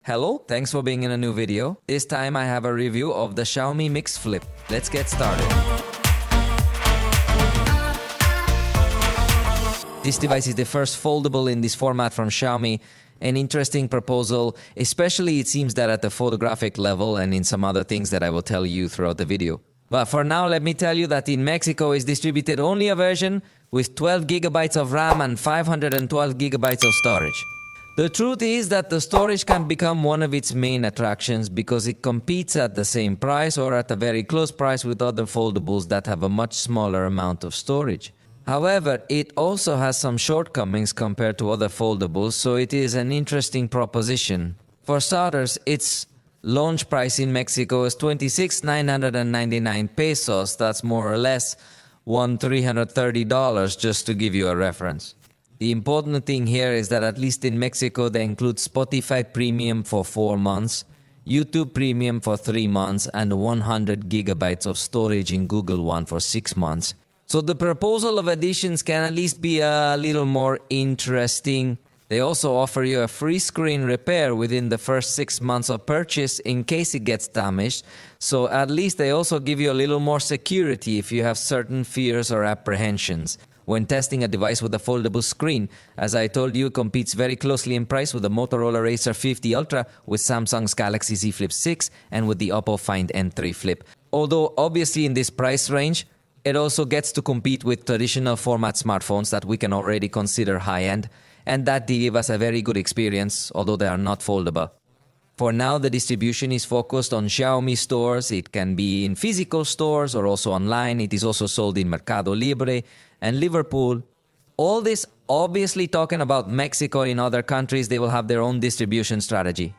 Hello, thanks for being in a new video. This time I have a review of the Xiaomi Mix Flip. Let's get started. This device is the first foldable in this format from Xiaomi. An interesting proposal, especially it seems that at the photographic level and in some other things that I will tell you throughout the video. But for now, let me tell you that in Mexico is distributed only a version with 12 gigabytes of RAM and 512 gigabytes of storage. The truth is that the storage can become one of its main attractions because it competes at the same price or at a very close price with other foldables that have a much smaller amount of storage. However, it also has some shortcomings compared to other foldables, so it is an interesting proposition. For starters, its launch price in Mexico is 26,999 pesos, that's more or less $330, just to give you a reference. The important thing here is that at least in Mexico they include Spotify Premium for 4 months, YouTube Premium for 3 months, and 100 gigabytes of storage in Google One for 6 months. So the proposal of additions can at least be a little more interesting. They also offer you a free screen repair within the first 6 months of purchase in case it gets damaged. So at least they also give you a little more security if you have certain fears or apprehensions when testing a device with a foldable screen. As I told you, it competes very closely in price with the Motorola Razr 50 Ultra, with Samsung's Galaxy Z Flip 6, and with the Oppo Find N3 Flip. Although obviously in this price range, it also gets to compete with traditional format smartphones that we can already consider high-end, and that give us a very good experience, although they are not foldable. For now, the distribution is focused on Xiaomi stores. It can be in physical stores or also online. It is also sold in Mercado Libre and Liverpool. All this obviously talking about Mexico. In other countries, they will have their own distribution strategy.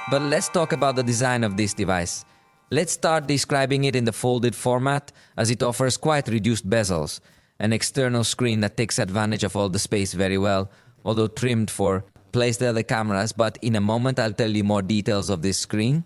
But let's talk about the design of this device. Let's start describing it in the folded format, as it offers quite reduced bezels, an external screen that takes advantage of all the space very well, although trimmed for place the other cameras, but in a moment I'll tell you more details of this screen.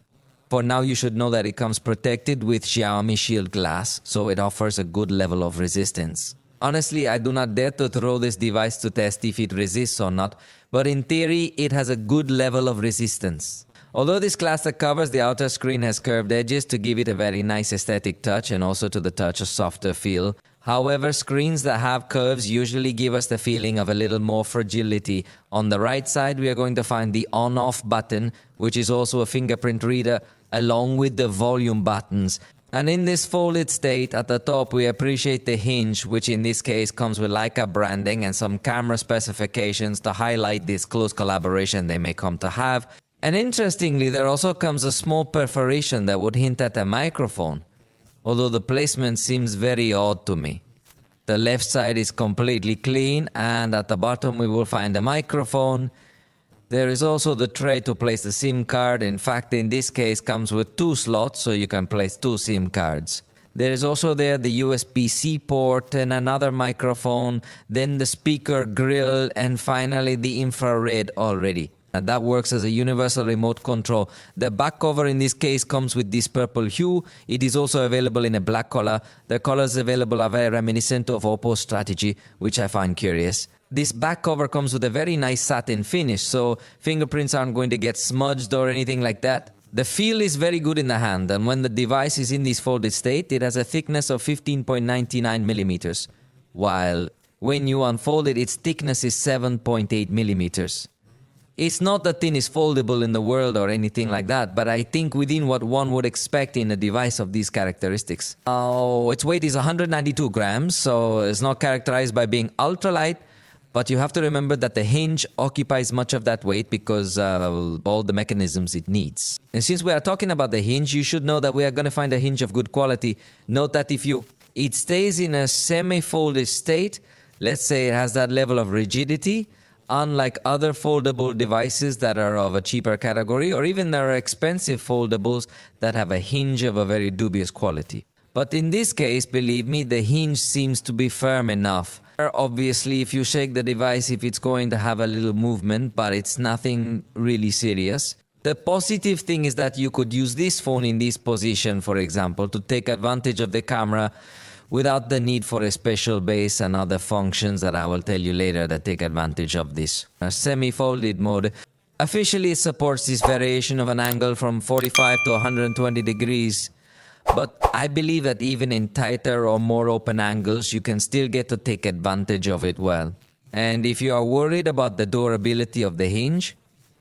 For now, you should know that it comes protected with Xiaomi Shield glass, so it offers a good level of resistance. Honestly, I do not dare to throw this device to test if it resists or not, but in theory, it has a good level of resistance. Although this glass that covers the outer screen has curved edges to give it a very nice aesthetic touch and also to the touch a softer feel. However, screens that have curves usually give us the feeling of a little more fragility. On the right side, we are going to find the on-off button, which is also a fingerprint reader, along with the volume buttons. And in this folded state, at the top, we appreciate the hinge, which in this case comes with Leica branding and some camera specifications to highlight this close collaboration they may come to have. And interestingly, there also comes a small perforation that would hint at a microphone, although the placement seems very odd to me. The left side is completely clean, and at the bottom we will find a microphone. There is also the tray to place the SIM card. In fact, in this case comes with 2 slots, so you can place 2 SIM cards. There is also there the USB-C port and another microphone, then the speaker grill, and finally the infrared already. And that works as a universal remote control. The back cover in this case comes with this purple hue. It is also available in a black color. The colors available are very reminiscent of Oppo's strategy, which I find curious. This back cover comes with a very nice satin finish, so fingerprints aren't going to get smudged or anything like that. The feel is very good in the hand, and when the device is in this folded state, it has a thickness of 15.99 millimeters, while when you unfold it, its thickness is 7.8 millimeters. It's not the thinnest foldable in the world or anything like that, but I think within what one would expect in a device of these characteristics. Its weight is 192 grams, so it's not characterized by being ultralight, but you have to remember that the hinge occupies much of that weight because all the mechanisms it needs. And since we are talking about the hinge, you should know that we are going to find a hinge of good quality. Note that if it stays in a semi-folded state, let's say it has that level of rigidity, unlike other foldable devices that are of a cheaper category, or even there are expensive foldables that have a hinge of a very dubious quality. But in this case, believe me, the hinge seems to be firm enough. Obviously, if you shake the device, if it's going to have a little movement, but it's nothing really serious. The positive thing is that you could use this phone in this position, for example, to take advantage of the camera without the need for a special base and other functions that I will tell you later that take advantage of this. A semi-folded mode. Officially, it supports this variation of an angle from 45 to 120 degrees, but I believe that even in tighter or more open angles, you can still get to take advantage of it well. And if you are worried about the durability of the hinge,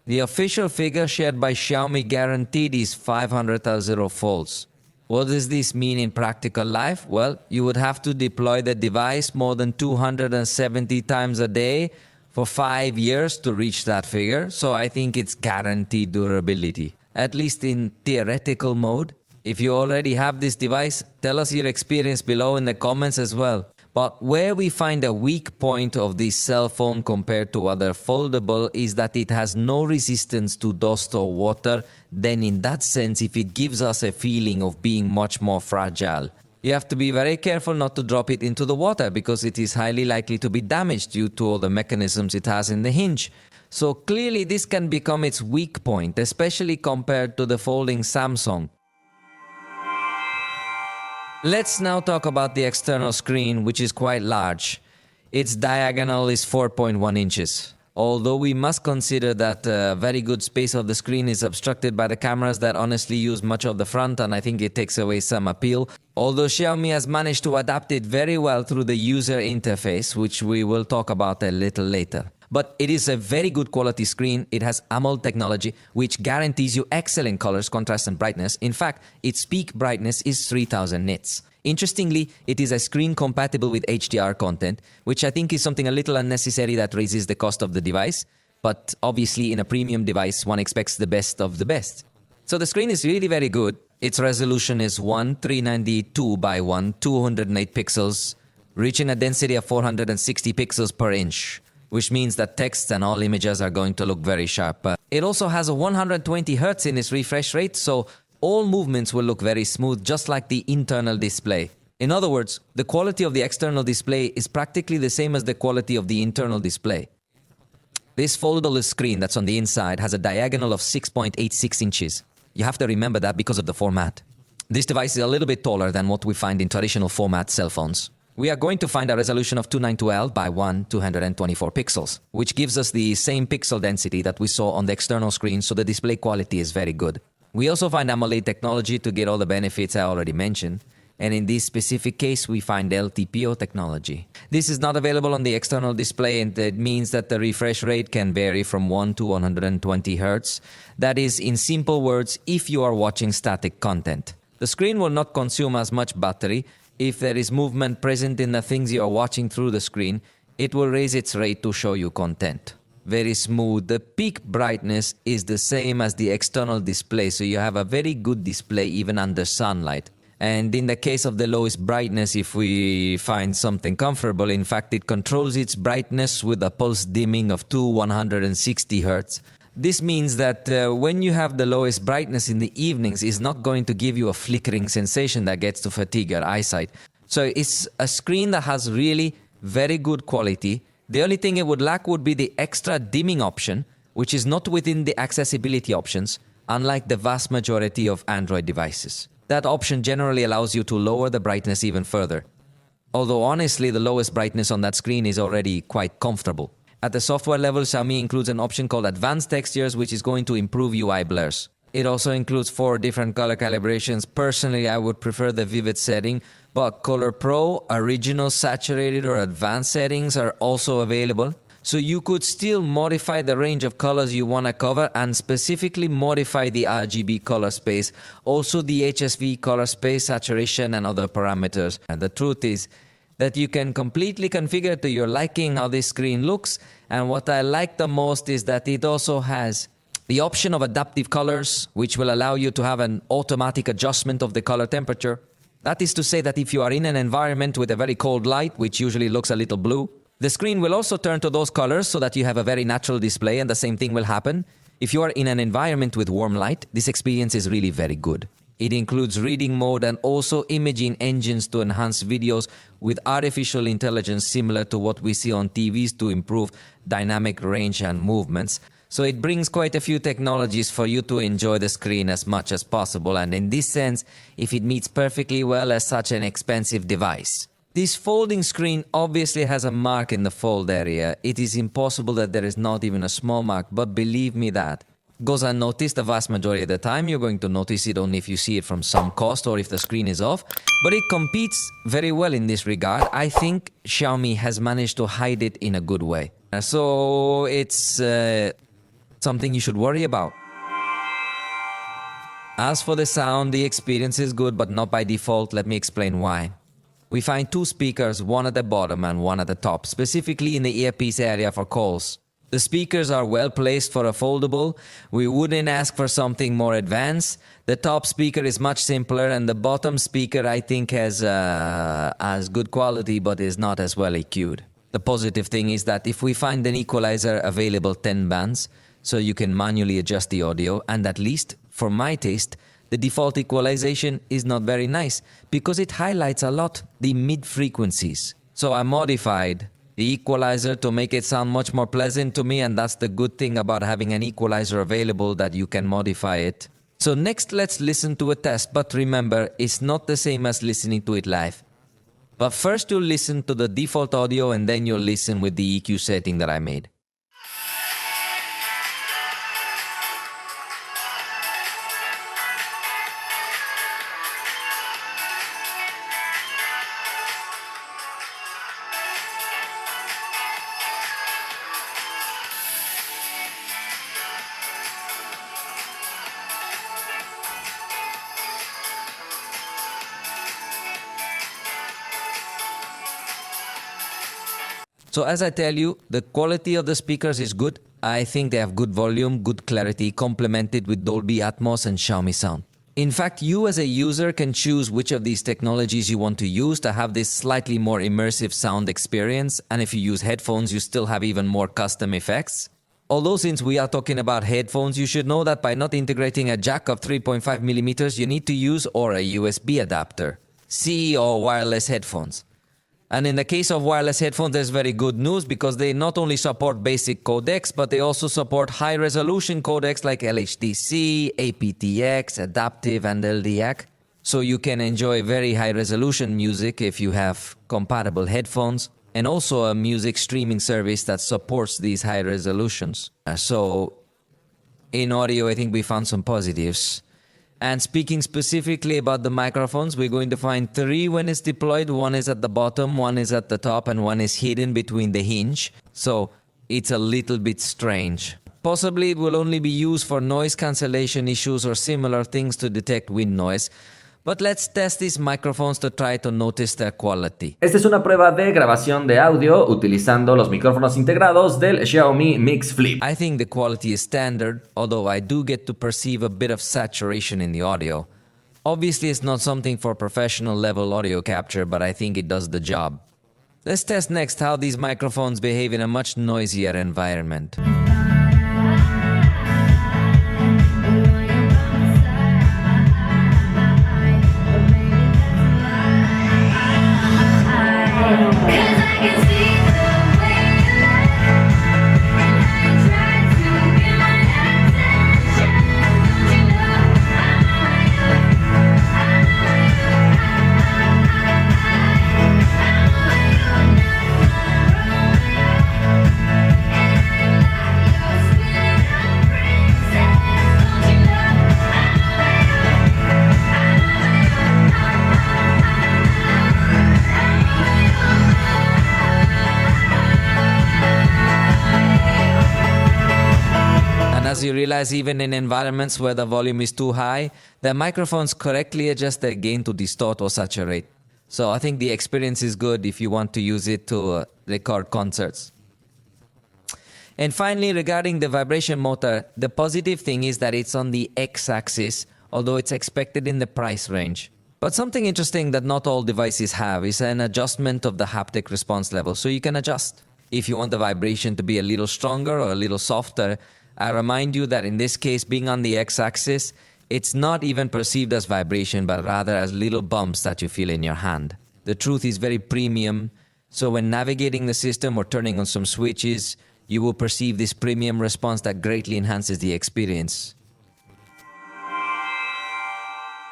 the official figure shared by Xiaomi guaranteed is 500,000 folds. What does this mean in practical life? Well, you would have to deploy the device more than 270 times a day for 5 years to reach that figure, so I think it's guaranteed durability, at least in theoretical mode. If you already have this device, tell us your experience below in the comments as well. But where we find a weak point of this cell phone compared to other foldable is that it has no resistance to dust or water. Then in that sense, if it gives us a feeling of being much more fragile. You have to be very careful not to drop it into the water because it is highly likely to be damaged due to all the mechanisms it has in the hinge. So clearly this can become its weak point, especially compared to the folding Samsung. Let's now talk about the external screen, which is quite large. Its diagonal is 4.1 inches. Although we must consider that very good space of the screen is obstructed by the cameras that honestly use much of the front, and I think it takes away some appeal. Although Xiaomi has managed to adapt it very well through the user interface, which we will talk about a little later. But it is a very good quality screen. It has AMOLED technology, which guarantees you excellent colors, contrast and brightness. In fact, its peak brightness is 3000 nits. Interestingly, it is a screen compatible with HDR content, which I think is something a little unnecessary that raises the cost of the device. But obviously, in a premium device, one expects the best of the best. So the screen is really very good. Its resolution is 1392 by 208 pixels, reaching a density of 460 pixels per inch, which means that text and all images are going to look very sharp. It also has a 120 Hz in its refresh rate, so all movements will look very smooth, just like the internal display. In other words, the quality of the external display is practically the same as the quality of the internal display. This foldable screen that's on the inside has a diagonal of 6.86 inches. You have to remember that because of the format. This device is a little bit taller than what we find in traditional format cell phones. We are going to find a resolution of 292L by 224 pixels, which gives us the same pixel density that we saw on the external screen, so the display quality is very good. We also find AMOLED technology to get all the benefits I already mentioned, and in this specific case we find LTPO technology. This is not available on the external display, and it means that the refresh rate can vary from 1 to 120 Hz. That is, in simple words, if you are watching static content. The screen will not consume as much battery. If there is movement present in the things you are watching through the screen, it will raise its rate to show you content. Very smooth. The peak brightness is the same as the external display, so you have a very good display even under sunlight. And in the case of the lowest brightness, if we find something comfortable, in fact it controls its brightness with a pulse dimming of 160 Hz. This means that when you have the lowest brightness in the evenings, it's not going to give you a flickering sensation that gets to fatigue your eyesight. So it's a screen that has really very good quality. The only thing it would lack would be the extra dimming option, which is not within the accessibility options, unlike the vast majority of Android devices. That option generally allows you to lower the brightness even further. Although honestly, the lowest brightness on that screen is already quite comfortable. At the software level, Xiaomi includes an option called Advanced Textures, which is going to improve UI blurs. It also includes 4 different color calibrations. Personally, I would prefer the Vivid setting, but Color Pro, Original, Saturated or Advanced settings are also available. So you could still modify the range of colors you want to cover and specifically modify the RGB color space, also the HSV color space, saturation and other parameters. And the truth is that you can completely configure to your liking how this screen looks, and what I like the most is that it also has the option of adaptive colors, which will allow you to have an automatic adjustment of the color temperature. That is to say that if you are in an environment with a very cold light, which usually looks a little blue, the screen will also turn to those colors so that you have a very natural display, and the same thing will happen. If you are in an environment with warm light, this experience is really very good. It includes reading mode and also imaging engines to enhance videos with artificial intelligence similar to what we see on TVs to improve dynamic range and movements. So it brings quite a few technologies for you to enjoy the screen as much as possible, and in this sense, if it meets perfectly well as such an expensive device. This folding screen obviously has a mark in the fold area. It is impossible that there is not even a small mark, but believe me that goes unnoticed the vast majority of the time. You're going to notice it only if you see it from some cost or if the screen is off. But it competes very well in this regard. I think Xiaomi has managed to hide it in a good way. So it's something you should worry about. As for the sound, the experience is good, but not by default. Let me explain why. We find two speakers, one at the bottom and one at the top, specifically in the earpiece area for calls. The speakers are well placed for a foldable. We wouldn't ask for something more advanced. The top speaker is much simpler, and the bottom speaker I think has good quality but is not as well EQ'd. The positive thing is that if we find an equalizer available 10 bands, so you can manually adjust the audio, and at least for my taste, the default equalization is not very nice because it highlights a lot the mid frequencies. So I modified the equalizer to make it sound much more pleasant to me, and that's the good thing about having an equalizer available, that you can modify it. So next let's listen to a test, but remember, it's not the same as listening to it live. But first you'll listen to the default audio and then you'll listen with the EQ setting that I made. So as I tell you, the quality of the speakers is good. I think they have good volume, good clarity, complemented with Dolby Atmos and Xiaomi sound. In fact, you as a user can choose which of these technologies you want to use to have this slightly more immersive sound experience. And if you use headphones, you still have even more custom effects. Although since we are talking about headphones, you should know that by not integrating a jack of 3.5 millimeters, you need to use or a USB adapter, C or wireless headphones. And in the case of wireless headphones, there's very good news because they not only support basic codecs, but they also support high-resolution codecs like LHDC, aptX, adaptive, and LDAC. So you can enjoy very high-resolution music if you have compatible headphones, and also a music streaming service that supports these high resolutions. So in audio, I think we found some positives. And speaking specifically about the microphones, we're going to find three when it's deployed. One is at the bottom, one is at the top, and one is hidden between the hinge. So it's a little bit strange. Possibly it will only be used for noise cancellation issues or similar things to detect wind noise. But let's test these microphones to try to notice their quality. Esta es una prueba de grabación de audio utilizando los micrófonos integrados del Xiaomi Mix Flip. I think the quality is standard, although I do get to perceive a bit of saturation in the audio. Obviously, it's not something for professional level audio capture, but I think it does the job. Let's test next how these microphones behave in a much noisier environment. As you realize, even in environments where the volume is too high, the microphones correctly adjust their gain to distort or saturate. So I think the experience is good if you want to use it to record concerts. And finally, regarding the vibration motor, the positive thing is that it's on the X-axis, although it's expected in the price range. But something interesting that not all devices have is an adjustment of the haptic response level, so you can adjust. If you want the vibration to be a little stronger or a little softer, I remind you that in this case, being on the X-axis, it's not even perceived as vibration, but rather as little bumps that you feel in your hand. The truth is very premium, so when navigating the system or turning on some switches, you will perceive this premium response that greatly enhances the experience.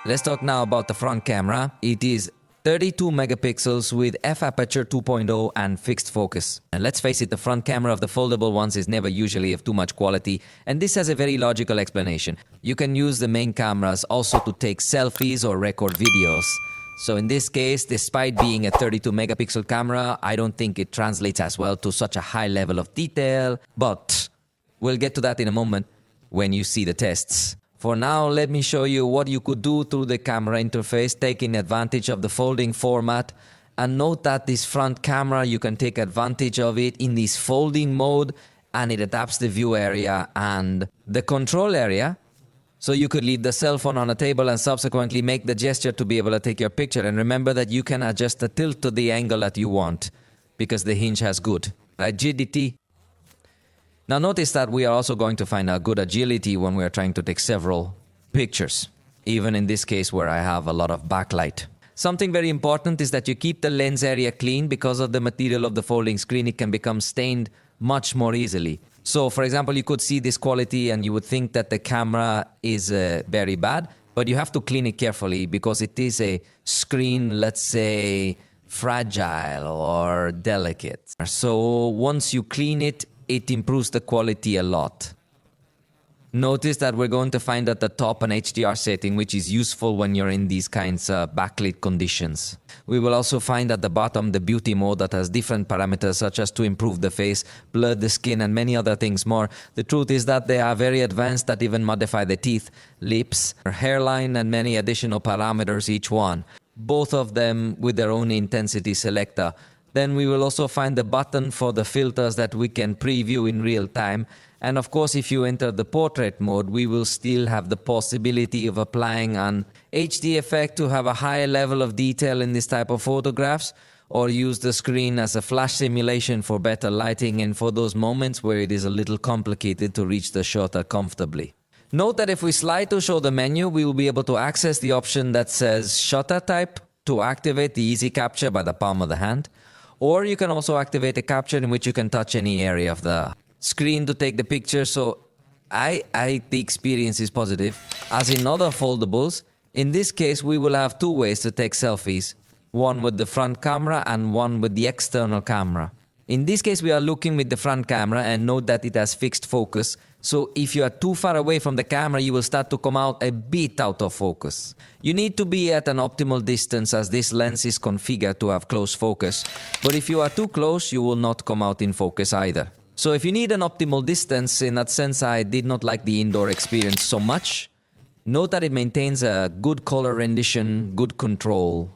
Let's talk now about the front camera. It is 32 megapixels with f-aperture 2.0 and fixed focus. And let's face it, the front camera of the foldable ones is never usually of too much quality, and this has a very logical explanation. You can use the main cameras also to take selfies or record videos. So in this case, despite being a 32 megapixel camera, I don't think it translates as well to such a high level of detail, but we'll get to that in a moment when you see the tests. For now, let me show you what you could do through the camera interface, taking advantage of the folding format. And note that this front camera, you can take advantage of it in this folding mode, and it adapts the view area and the control area. So you could leave the cell phone on a table and subsequently make the gesture to be able to take your picture. And remember that you can adjust the tilt to the angle that you want, because the hinge has good rigidity. Now notice that we are also going to find a good agility when we are trying to take several pictures, even in this case where I have a lot of backlight. Something very important is that you keep the lens area clean. Because of the material of the folding screen, it can become stained much more easily. So for example, you could see this quality and you would think that the camera is very bad, but you have to clean it carefully because it is a screen, let's say, fragile or delicate. So once you clean it, it improves the quality a lot. Notice that we're going to find at the top an HDR setting, which is useful when you're in these kinds of backlit conditions. We will also find at the bottom the beauty mode that has different parameters, such as to improve the face, blur the skin, and many other things more. The truth is that they are very advanced, that even modify the teeth, lips, hairline, and many additional parameters each one. Both of them with their own intensity selector. Then we will also find the button for the filters that we can preview in real time. And of course, if you enter the portrait mode, we will still have the possibility of applying an HD effect to have a higher level of detail in this type of photographs, or use the screen as a flash simulation for better lighting and for those moments where it is a little complicated to reach the shutter comfortably. Note that if we slide to show the menu, we will be able to access the option that says shutter type to activate the easy capture by the palm of the hand. Or you can also activate a capture in which you can touch any area of the screen to take the picture. So the experience is positive. As in other foldables, in this case we will have two ways to take selfies. One with the front camera and one with the external camera. In this case we are looking with the front camera, and note that it has fixed focus. So if you are too far away from the camera, you will start to come out a bit out of focus. You need to be at an optimal distance, as this lens is configured to have close focus. But if you are too close, you will not come out in focus either. So if you need an optimal distance, in that sense I did not like the indoor experience so much. Note that it maintains a good color rendition, good control.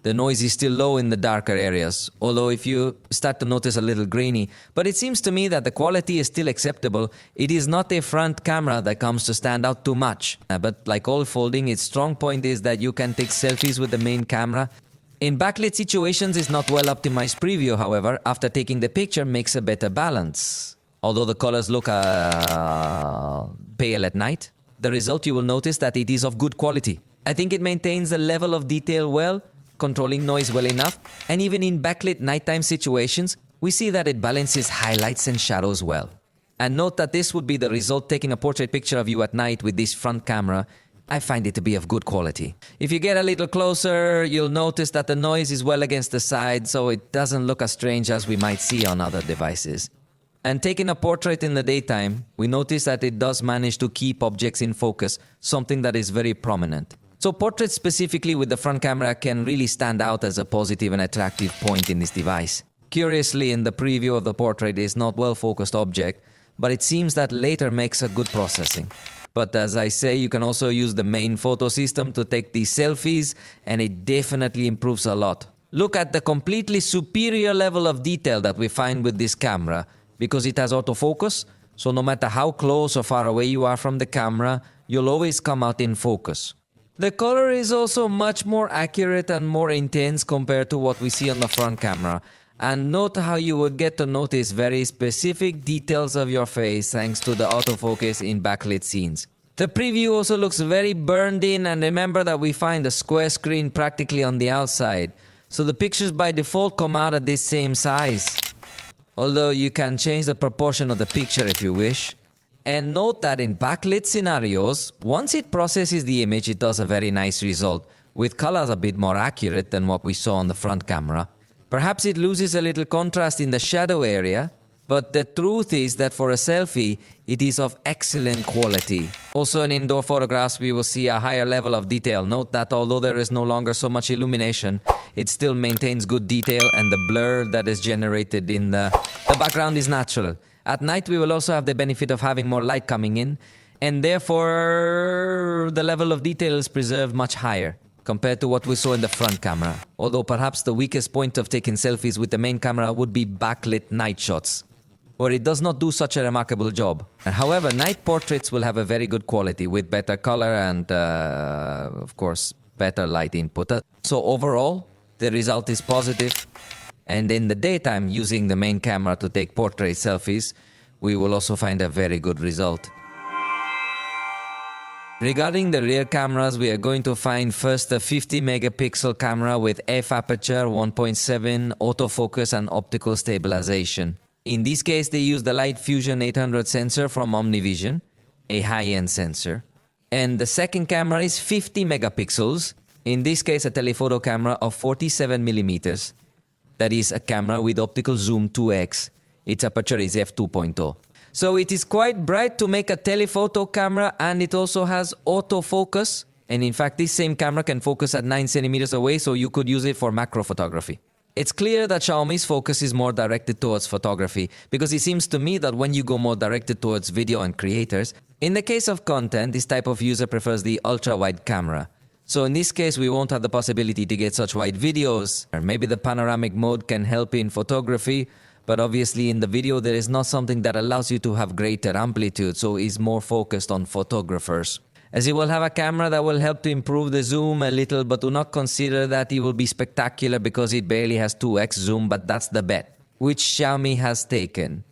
The noise is still low in the darker areas, although if you start to notice a little grainy. But it seems to me that the quality is still acceptable. It is not a front camera that comes to stand out too much. But like all folding, its strong point is that you can take selfies with the main camera. In backlit situations, it's not well optimized preview, however, after taking the picture makes a better balance. Although the colors look pale at night, the result you will notice that it is of good quality. I think it maintains the level of detail well, controlling noise well enough, and even in backlit nighttime situations, we see that it balances highlights and shadows well. And note that this would be the result taking a portrait picture of you at night with this front camera. I find it to be of good quality. If you get a little closer, you'll notice that the noise is well against the side, so it doesn't look as strange as we might see on other devices. And taking a portrait in the daytime, we notice that it does manage to keep objects in focus, something that is very prominent. So portraits specifically with the front camera can really stand out as a positive and attractive point in this device. Curiously, in the preview of the portrait is not well-focused object, but it seems that later makes a good processing. But as I say, you can also use the main photo system to take these selfies, and it definitely improves a lot. Look at the completely superior level of detail that we find with this camera, because it has autofocus, so no matter how close or far away you are from the camera, you'll always come out in focus. The color is also much more accurate and more intense compared to what we see on the front camera. And note how you would get to notice very specific details of your face thanks to the autofocus in backlit scenes. The preview also looks very burned in, and remember that we find a square screen practically on the outside. So the pictures by default come out at this same size. Although you can change the proportion of the picture if you wish. And note that in backlit scenarios, once it processes the image, it does a very nice result. with colors a bit more accurate than what we saw on the front camera. Perhaps it loses a little contrast in the shadow area, but the truth is that for a selfie, it is of excellent quality. Also in indoor photographs, we will see a higher level of detail. Note that although there is no longer so much illumination, it still maintains good detail, and the blur that is generated in the background is natural. At night, we will also have the benefit of having more light coming in, and therefore the level of detail is preserved much higher compared to what we saw in the front camera. Although perhaps the weakest point of taking selfies with the main camera would be backlit night shots, where it does not do such a remarkable job. However, night portraits will have a very good quality with better color and, of course, better light input. So overall, the result is positive. And in the daytime, using the main camera to take portrait selfies, we will also find a very good result. Regarding the rear cameras, we are going to find first a 50 megapixel camera with f aperture, 1.7, autofocus and optical stabilization. In this case, they use the Light Fusion 800 sensor from OmniVision, a high-end sensor. And the second camera is 50 megapixels, in this case a telephoto camera of 47 millimeters. That is a camera with optical zoom 2x. Its aperture is f2.0. So it is quite bright to make a telephoto camera, and it also has autofocus. And in fact, this same camera can focus at 9 centimeters away, so you could use it for macro photography. It's clear that Xiaomi's focus is more directed towards photography, because it seems to me that when you go more directed towards video and creators, in the case of content, this type of user prefers the ultra-wide camera. So in this case, we won't have the possibility to get such wide videos, or maybe the panoramic mode can help in photography, but obviously in the video there is not something that allows you to have greater amplitude, so it's more focused on photographers. As you will have a camera that will help to improve the zoom a little, but do not consider that it will be spectacular because it barely has 2x zoom, but that's the bet, which Xiaomi has taken.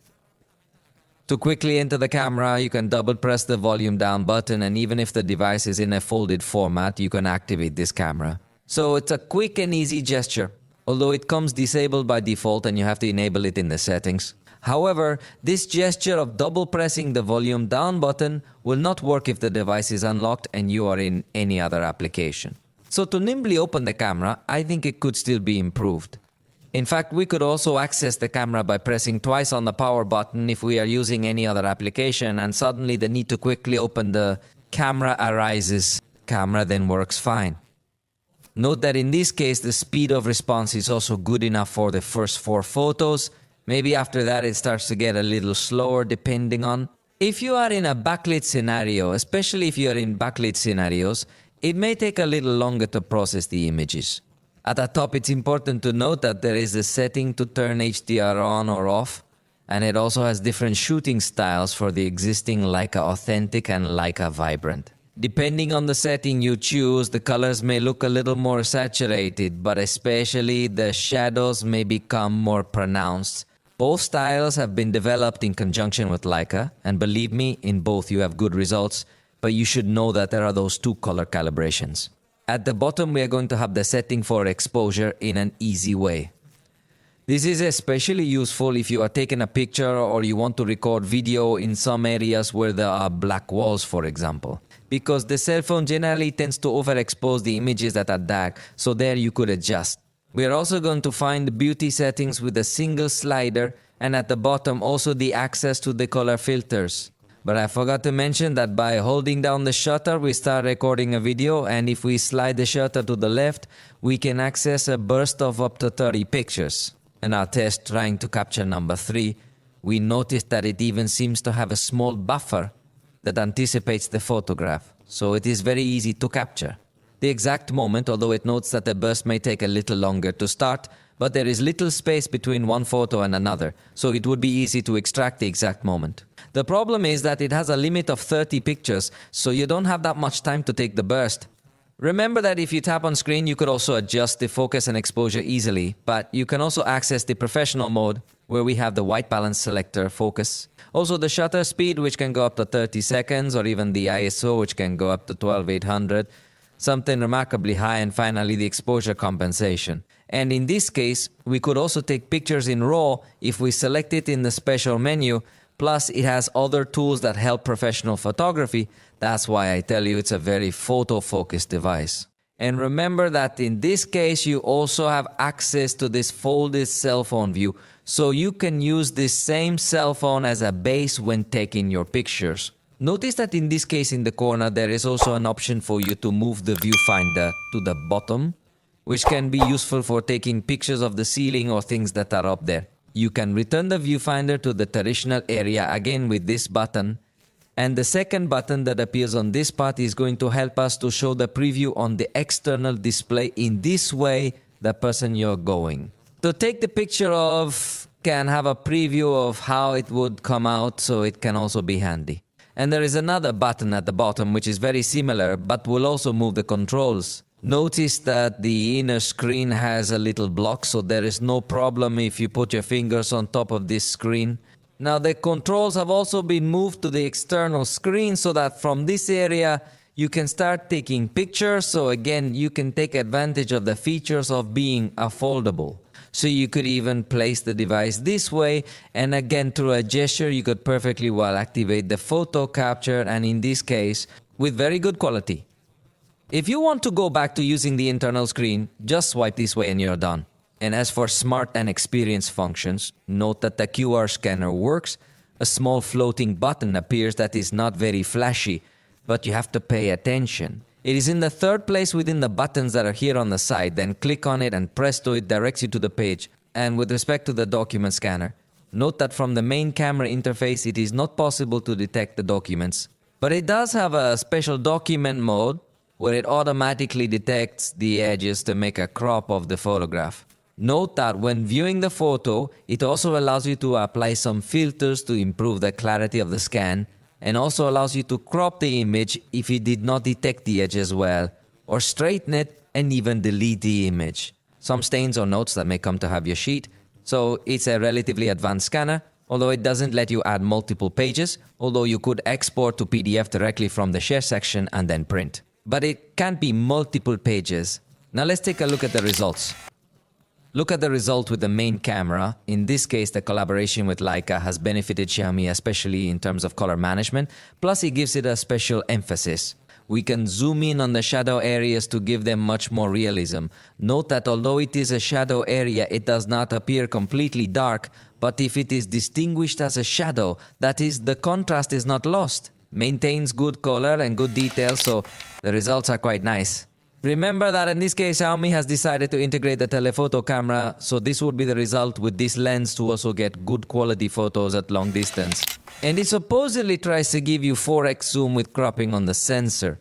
To quickly enter the camera, you can double press the volume down button, and even if the device is in a folded format, you can activate this camera. So it's a quick and easy gesture, although it comes disabled by default and you have to enable it in the settings. However, this gesture of double pressing the volume down button will not work if the device is unlocked and you are in any other application. So to nimbly open the camera, I think it could still be improved. In fact, we could also access the camera by pressing twice on the power button if we are using any other application, and suddenly the need to quickly open the camera arises. Camera then works fine. Note that in this case, the speed of response is also good enough for the first 4 photos. Maybe after that it starts to get a little slower depending on. If you are in a backlit scenario, especially if you are in backlit scenarios, it may take a little longer to process the images. At the top, it's important to note that there is a setting to turn HDR on or off, and it also has different shooting styles for the existing Leica Authentic and Leica Vibrant. Depending on the setting you choose, the colors may look a little more saturated, but especially the shadows may become more pronounced. Both styles have been developed in conjunction with Leica, and believe me, in both you have good results, but you should know that there are those 2 color calibrations. At the bottom, we are going to have the setting for exposure in an easy way. This is especially useful if you are taking a picture or you want to record video in some areas where there are black walls, for example, because the cell phone generally tends to overexpose the images that are dark, so there you could adjust. We are also going to find the beauty settings with a single slider, and at the bottom also the access to the color filters. But I forgot to mention that by holding down the shutter, we start recording a video, and if we slide the shutter to the left, we can access a burst of up to 30 pictures. In our test trying to capture number 3, we noticed that it even seems to have a small buffer that anticipates the photograph, so it is very easy to capture the exact moment, although it notes that the burst may take a little longer to start, but there is little space between one photo and another, so it would be easy to extract the exact moment. The problem is that it has a limit of 30 pictures, so you don't have that much time to take the burst. Remember that if you tap on screen, you could also adjust the focus and exposure easily, but you can also access the professional mode, where we have the white balance selector focus. Also the shutter speed, which can go up to 30 seconds, or even the ISO, which can go up to 12800. Something remarkably high, and finally the exposure compensation. And in this case, we could also take pictures in RAW if we select it in the special menu, plus it has other tools that help professional photography. That's why I tell you it's a very photo-focused device. And remember that in this case, you also have access to this folded cell phone view. So you can use this same cell phone as a base when taking your pictures. Notice that in this case in the corner, there is also an option for you to move the viewfinder to the bottom, which can be useful for taking pictures of the ceiling or things that are up there. You can return the viewfinder to the traditional area again with this button. And the second button that appears on this part is going to help us to show the preview on the external display in this way, the person you're going. To take the picture of can have a preview of how it would come out, so it can also be handy. And there is another button at the bottom which is very similar but will also move the controls. Notice that the inner screen has a little block, so there is no problem if you put your fingers on top of this screen. Now the controls have also been moved to the external screen so that from this area you can start taking pictures. So again, you can take advantage of the features of being a foldable. So you could even place the device this way, and again through a gesture you could perfectly well activate the photo capture, and in this case with very good quality. If you want to go back to using the internal screen, just swipe this way and you're done. And as for smart and experience functions, note that the QR scanner works. A small floating button appears that is not very flashy, but you have to pay attention. It is in the third place within the buttons that are here on the side. Then click on it and presto, it directs you to the page. And with respect to the document scanner, note that from the main camera interface it is not possible to detect the documents. But it does have a special document mode where it automatically detects the edges to make a crop of the photograph. Note that when viewing the photo, it also allows you to apply some filters to improve the clarity of the scan, and also allows you to crop the image if it did not detect the edge as well, or straighten it and even delete the image. Some stains or notes that may come to have your sheet, so it's a relatively advanced scanner, although it doesn't let you add multiple pages, although you could export to PDF directly from the share section and then print. But it can't be multiple pages. Now let's take a look at the results. Look at the result with the main camera. In this case, the collaboration with Leica has benefited Xiaomi, especially in terms of color management, plus it gives it a special emphasis. We can zoom in on the shadow areas to give them much more realism. Note that although it is a shadow area, it does not appear completely dark, but if it is distinguished as a shadow, that is, the contrast is not lost. Maintains good color and good detail, so the results are quite nice. Remember that in this case, Xiaomi has decided to integrate the telephoto camera, so this would be the result with this lens to also get good quality photos at long distance. And it supposedly tries to give you 4x zoom with cropping on the sensor.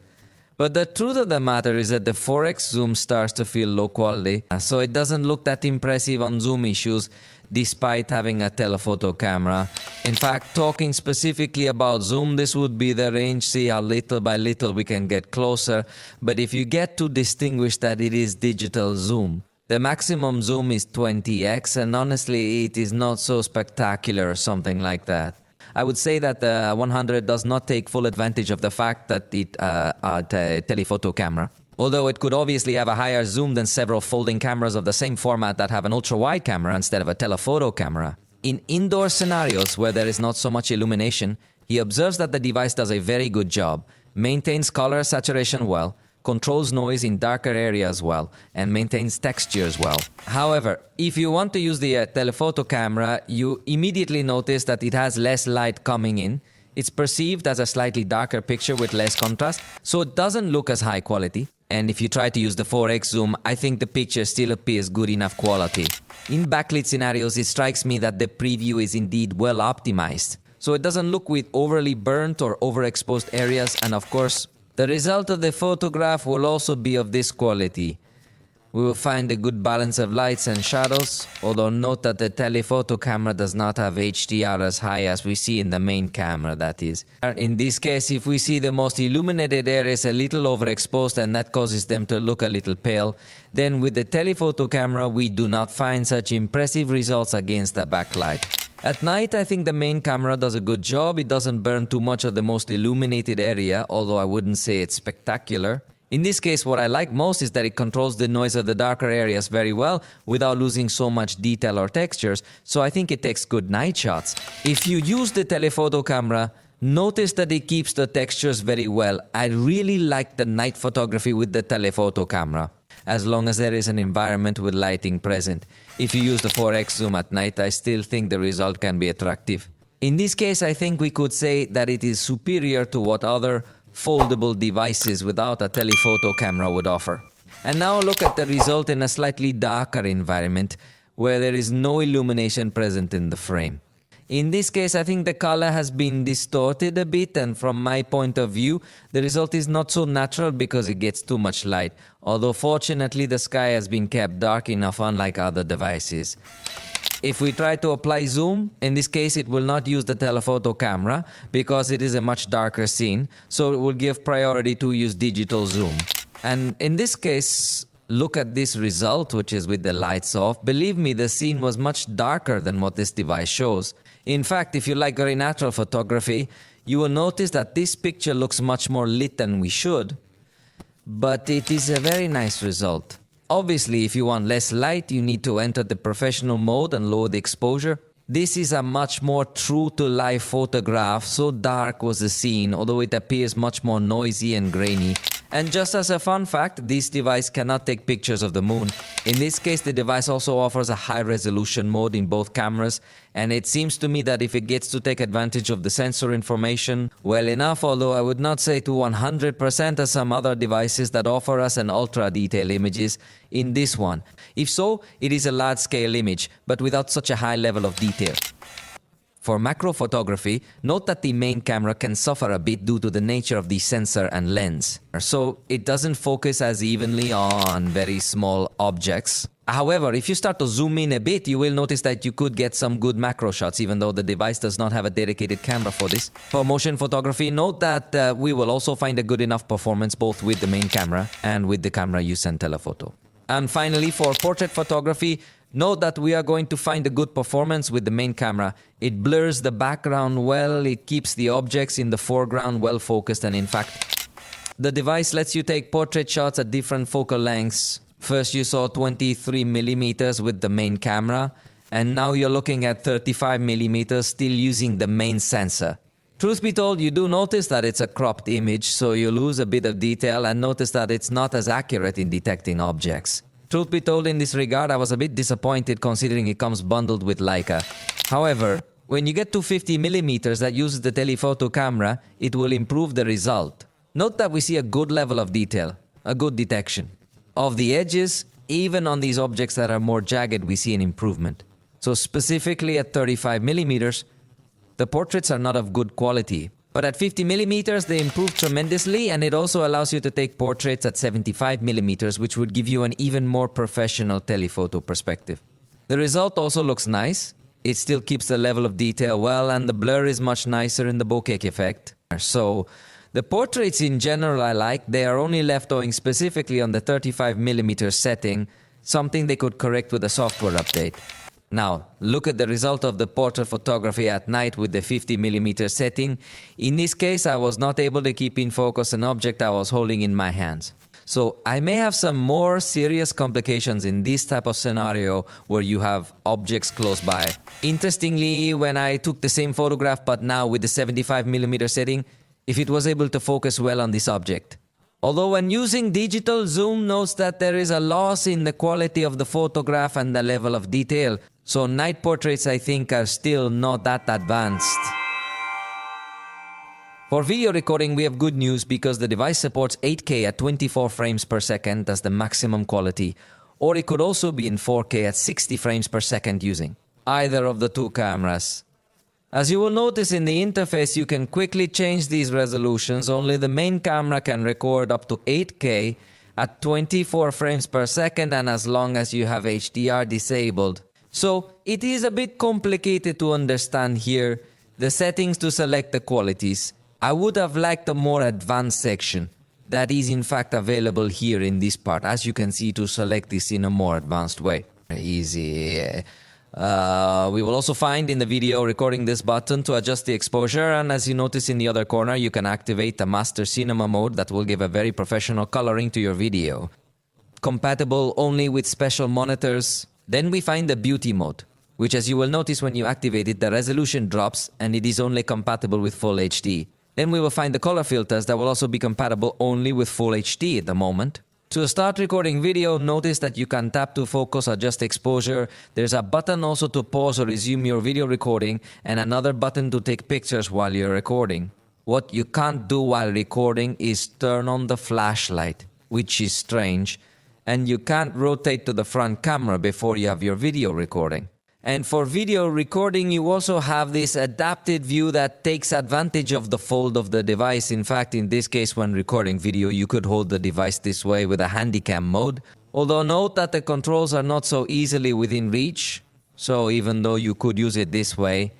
But the truth of the matter is that the 4x zoom starts to feel low quality, so it doesn't look that impressive on zoom issues despite having a telephoto camera. In fact, talking specifically about zoom, this would be the range. See how little by little we can get closer. But if you get to distinguish that it is digital zoom, the maximum zoom is 20x, and honestly it is not so spectacular or something like that. I would say that the 100 does not take full advantage of the fact that it a telephoto camera. Although it could obviously have a higher zoom than several folding cameras of the same format that have an ultra-wide camera instead of a telephoto camera. In indoor scenarios where there is not so much illumination, he observes that the device does a very good job, maintains color saturation well, controls noise in darker areas well, and maintains textures well. However, if you want to use the telephoto camera, you immediately notice that it has less light coming in. It's perceived as a slightly darker picture with less contrast, so it doesn't look as high quality. And if you try to use the 4x zoom, I think the picture still appears good enough quality. In backlit scenarios, it strikes me that the preview is indeed well optimized. So it doesn't look with overly burnt or overexposed areas, and of course, the result of the photograph will also be of this quality. We will find a good balance of lights and shadows, although note that the telephoto camera does not have HDR as high as we see in the main camera, that is. In this case, if we see the most illuminated areas a little overexposed and that causes them to look a little pale, then with the telephoto camera we do not find such impressive results against the backlight. At night, I think the main camera does a good job. It doesn't burn too much of the most illuminated area, although I wouldn't say it's spectacular. In this case, what I like most is that it controls the noise of the darker areas very well without losing so much detail or textures, so I think it takes good night shots. If you use the telephoto camera, Notice that it keeps the textures very well. I really like the night photography with the telephoto camera, as long as there is an environment with lighting present. If you use the 4x zoom at night, I still think the result can be attractive. In this case, I think we could say that it is superior to what other foldable devices without a telephoto camera would offer. And now look at the result in a slightly darker environment where there is no illumination present in the frame. In this case, I think the color has been distorted a bit, and from my point of view, the result is not so natural because it gets too much light, although fortunately the sky has been kept dark enough unlike other devices. If we try to apply zoom, in this case it will not use the telephoto camera because it is a much darker scene, so it will give priority to use digital zoom. And in this case, look at this result, which is with the lights off. Believe me, the scene was much darker than what this device shows. In fact, if you like very natural photography, you will notice that this picture looks much more lit than we should. But it is a very nice result. Obviously, if you want less light, you need to enter the professional mode and lower the exposure. This is a much more true-to-life photograph, so dark was the scene, although it appears much more noisy and grainy. And just as a fun fact, this device cannot take pictures of the moon. In this case, the device also offers a high-resolution mode in both cameras, and it seems to me that if it gets to take advantage of the sensor information well enough, although I would not say to 100% as some other devices that offer us an ultra-detailed images in this one. If so, it is a large-scale image, but without such a high level of detail. For macro photography, note that the main camera can suffer a bit due to the nature of the sensor and lens, so it doesn't focus as evenly on very small objects. However, if you start to zoom in a bit, you will notice that you could get some good macro shots, even though the device does not have a dedicated camera for this. For motion photography, note that we will also find a good enough performance both with the main camera and with the camera used in telephoto. And finally, for portrait photography, note that we are going to find a good performance with the main camera. It blurs the background well, it keeps the objects in the foreground well focused, and in fact, the device lets you take portrait shots at different focal lengths. First you saw 23mm with the main camera, and now you're looking at 35mm still using the main sensor. Truth be told, you do notice that it's a cropped image, so you lose a bit of detail and notice that it's not as accurate in detecting objects. Truth be told, in this regard, I was a bit disappointed considering it comes bundled with Leica. However, when you get to 50mm that uses the telephoto camera, it will improve the result. Note that we see a good level of detail, a good detection. Of the edges, even on these objects that are more jagged, we see an improvement. So specifically at 35mm, the portraits are not of good quality. But at 50mm, they improve tremendously, and it also allows you to take portraits at 75mm, which would give you an even more professional telephoto perspective. The result also looks nice. It still keeps the level of detail well, and the blur is much nicer in the bokeh effect. So, the portraits in general I like. They are only left owing specifically on the 35mm setting, something they could correct with a software update. Now, look at the result of the portrait photography at night with the 50mm setting. In this case, I was not able to keep in focus an object I was holding in my hands. So I may have some more serious complications in this type of scenario where you have objects close by. Interestingly, when I took the same photograph but now with the 75mm setting, if it was able to focus well on this object. Although when using digital zoom, notes that there is a loss in the quality of the photograph and the level of detail. So night portraits, I think, are still not that advanced. For video recording, we have good news because the device supports 8K at 24 frames per second as the maximum quality, or it could also be in 4K at 60 frames per second using either of the two cameras. As you will notice in the interface, you can quickly change these resolutions. Only the main camera can record up to 8K at 24 frames per second and as long as you have HDR disabled. So it is a bit complicated to understand here the settings to select the qualities. I would have liked a more advanced section that is in fact available here in this part, as you can see, to select this in a more advanced way. Easy. We will also find in the video recording this button to adjust the exposure, and as you notice in the other corner, you can activate the master cinema mode that will give a very professional coloring to your video. Compatible only with special monitors. Then we find the beauty mode. which, as you will notice when you activate it, the resolution drops and it is only compatible with Full HD. Then we will find the color filters that will also be compatible only with Full HD at the moment. To start recording video, notice that you can tap to focus, adjust exposure. There's a button also to pause or resume your video recording, and another button to take pictures while you're recording. What you can't do while recording is turn on the flashlight, which is strange, and you can't rotate to the front camera before you have your video recording. And for video recording, you also have this adapted view that takes advantage of the fold of the device. In fact, in this case, when recording video, you could hold the device this way with a handycam mode. Although note that the controls are not so easily within reach. So even though you could use it this way,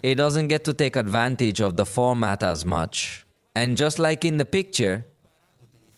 it doesn't get to take advantage of the format as much. And just like in the picture,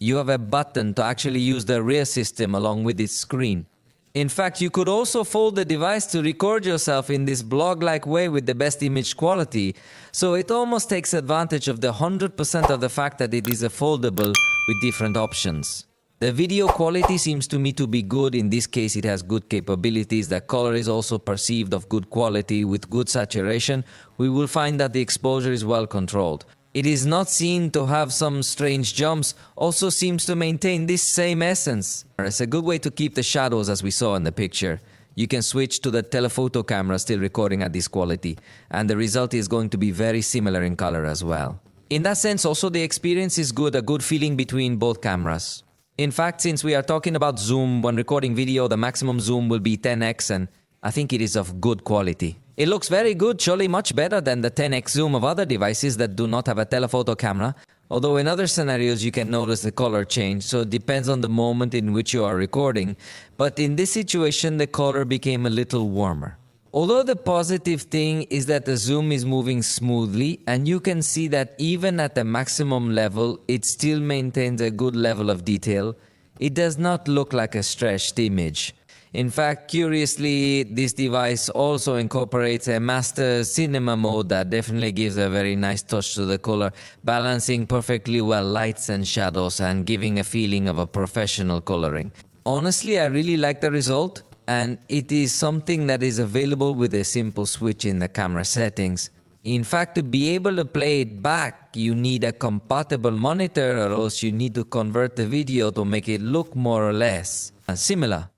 you have a button to actually use the rear system along with its screen. In fact, you could also fold the device to record yourself in this blog-like way with the best image quality, so it almost takes advantage of the 100% of the fact that it is a foldable with different options. The video quality seems to me to be good. In this case, it has good capabilities. The color is also perceived of good quality with good saturation. We will find that the exposure is well controlled. It is not seen to have some strange jumps, also seems to maintain this same essence. It's a good way to keep the shadows as we saw in the picture. You can switch to the telephoto camera still recording at this quality, and the result is going to be very similar in color as well. In that sense, also the experience is good, a good feeling between both cameras. In fact, since we are talking about zoom, when recording video, the maximum zoom will be 10x, and I think it is of good quality. It looks very good, surely much better than the 10x zoom of other devices that do not have a telephoto camera, although in other scenarios you can notice the color change, so it depends on the moment in which you are recording. But in this situation, the color became a little warmer. Although the positive thing is that the zoom is moving smoothly, and you can see that even at the maximum level, it still maintains a good level of detail. It does not look like a stretched image. In fact, curiously, this device also incorporates a master cinema mode that definitely gives a very nice touch to the color, balancing perfectly well lights and shadows and giving a feeling of a professional coloring. Honestly, I really like the result, and it is something that is available with a simple switch in the camera settings. In fact, to be able to play it back, you need a compatible monitor, or else you need to convert the video to make it look more or less similar.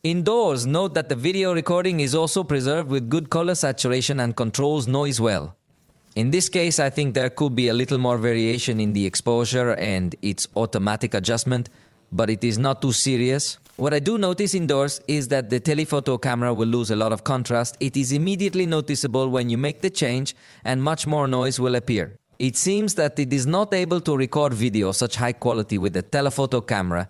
Indoors, note that the video recording is also preserved with good color saturation and controls noise well. In this case, I think there could be a little more variation in the exposure and its automatic adjustment, but it is not too serious. What I do notice indoors is that the telephoto camera will lose a lot of contrast. It is immediately noticeable when you make the change, and much more noise will appear. It seems that it is not able to record video such high quality with the telephoto camera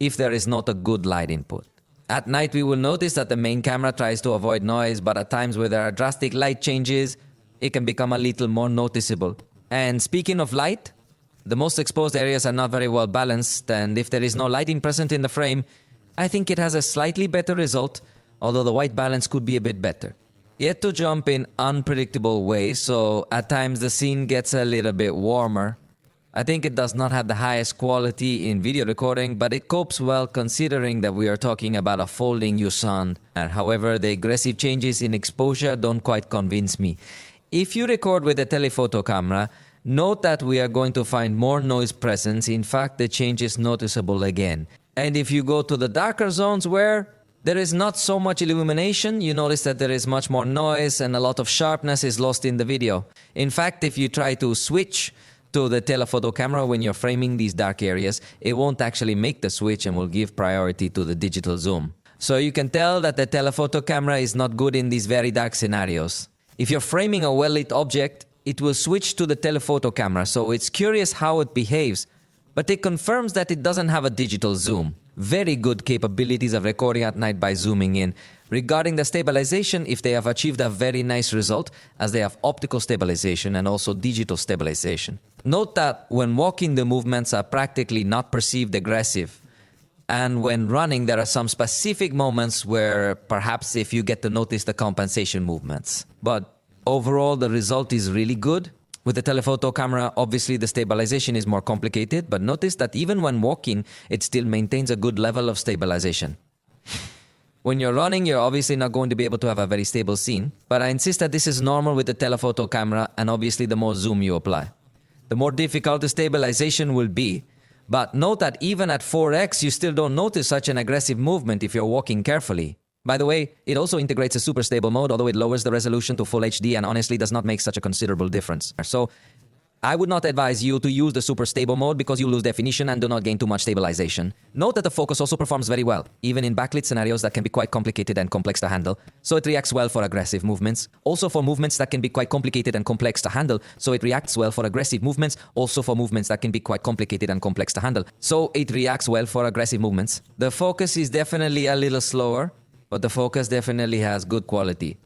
if there is not a good light input. At night, we will notice that the main camera tries to avoid noise, but at times where there are drastic light changes, it can become a little more noticeable. And speaking of light, the most exposed areas are not very well balanced, and if there is no lighting present in the frame, I think it has a slightly better result, although the white balance could be a bit better. Yet to jump in unpredictable ways, so at times the scene gets a little bit warmer. I think it does not have the highest quality in video recording, but it copes well considering that we are talking about a folding Yusan. And however, the aggressive changes in exposure don't quite convince me. If you record with a telephoto camera, note that we are going to find more noise presence. In fact, the change is noticeable again. And if you go to the darker zones where there is not so much illumination, you notice that there is much more noise and a lot of sharpness is lost in the video. In fact, if you try to switch to the telephoto camera when you're framing these dark areas, it won't actually make the switch and will give priority to the digital zoom. So you can tell that the telephoto camera is not good in these very dark scenarios. If you're framing a well-lit object, it will switch to the telephoto camera, so it's curious how it behaves, but it confirms that it doesn't have a digital zoom. Very good capabilities of recording at night by zooming in. Regarding the stabilization, if they have achieved a very nice result, as they have optical stabilization and also digital stabilization. Note that when walking, the movements are practically not perceived aggressive. And when running, there are some specific moments where perhaps if you get to notice the compensation movements. But overall, the result is really good. With the telephoto camera, obviously the stabilization is more complicated, but notice that even when walking, it still maintains a good level of stabilization. When you're running, you're obviously not going to be able to have a very stable scene, but I insist that this is normal with the telephoto camera and obviously the more zoom you apply. The more difficult the stabilization will be, but note that even at 4x, you still don't notice such an aggressive movement if you're walking carefully. By the way, it also integrates a super stable mode, although it lowers the resolution to full HD and honestly does not make such a considerable difference. So I would not advise you to use the super stable mode because you lose definition and do not gain too much stabilization. Note that the focus also performs very well, even in backlit scenarios that can be quite complicated and complex to handle, so it reacts well for aggressive movements. Also for movements that can be quite complicated and complex to handle, so it reacts well for aggressive movements. Also for movements that can be quite complicated and complex to handle, so it reacts well for aggressive movements. The focus is definitely a little slower, but the focus definitely has good quality.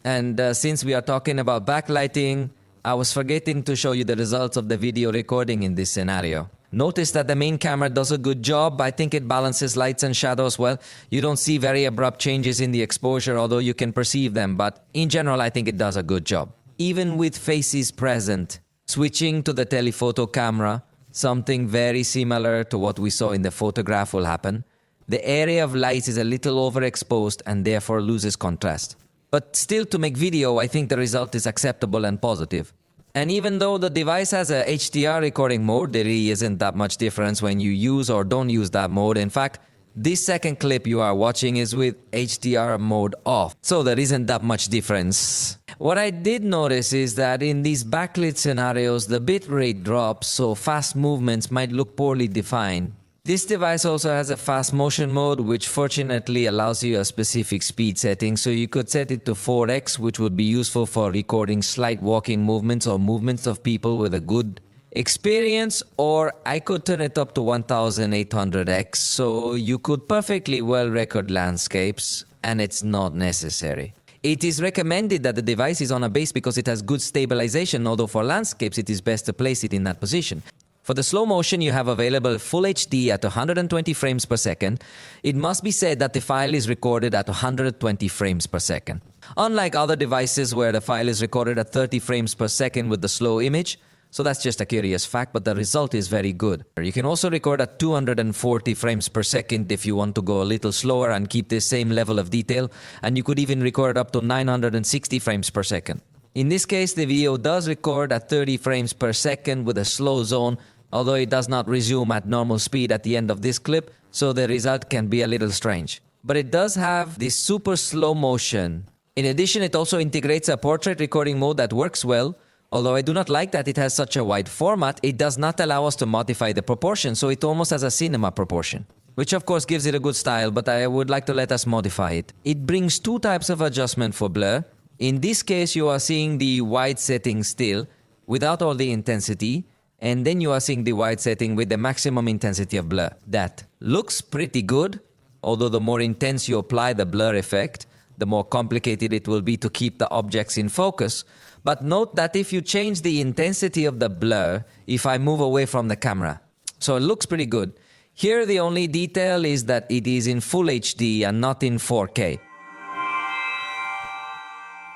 And since we are talking about backlighting, I was forgetting to show you the results of the video recording in this scenario. Notice that the main camera does a good job. I think it balances lights and shadows well. You don't see very abrupt changes in the exposure, although you can perceive them, but in general I think it does a good job. Even with faces present, switching to the telephoto camera, something very similar to what we saw in the photograph will happen. The area of light is a little overexposed and therefore loses contrast. But still, to make video, I think the result is acceptable and positive. And even though the device has a HDR recording mode, there really isn't that much difference when you use or don't use that mode. In fact, this second clip you are watching is with HDR mode off, so there isn't that much difference. What I did notice is that in these backlit scenarios, the bitrate drops, so fast movements might look poorly defined. This device also has a fast motion mode, which fortunately allows you a specific speed setting, so you could set it to 4x, which would be useful for recording slight walking movements or movements of people with a good experience, or I could turn it up to 1800x, so you could perfectly well record landscapes, and it's not necessary. It is recommended that the device is on a base because it has good stabilization, although for landscapes it is best to place it in that position. For the slow motion, you have available Full HD at 120 frames per second. It must be said that the file is recorded at 120 frames per second. Unlike other devices where the file is recorded at 30 frames per second with the slow image, so that's just a curious fact, but the result is very good. You can also record at 240 frames per second if you want to go a little slower and keep the same level of detail, and you could even record up to 960 frames per second. In this case, the video does record at 30 frames per second with a slow zone, although it does not resume at normal speed at the end of this clip, so the result can be a little strange. But it does have this super slow motion. In addition, it also integrates a portrait recording mode that works well. Although I do not like that it has such a wide format, it does not allow us to modify the proportion, so it almost has a cinema proportion. Which of course gives it a good style, but I would like to let us modify it. It brings two types of adjustment for blur. In this case, you are seeing the wide setting still, without all the intensity, and then you are seeing the wide setting with the maximum intensity of blur. That looks pretty good, although the more intense you apply the blur effect, the more complicated it will be to keep the objects in focus. But note that if you change the intensity of the blur, if I move away from the camera, so it looks pretty good. Here the only detail is that it is in Full HD and not in 4K.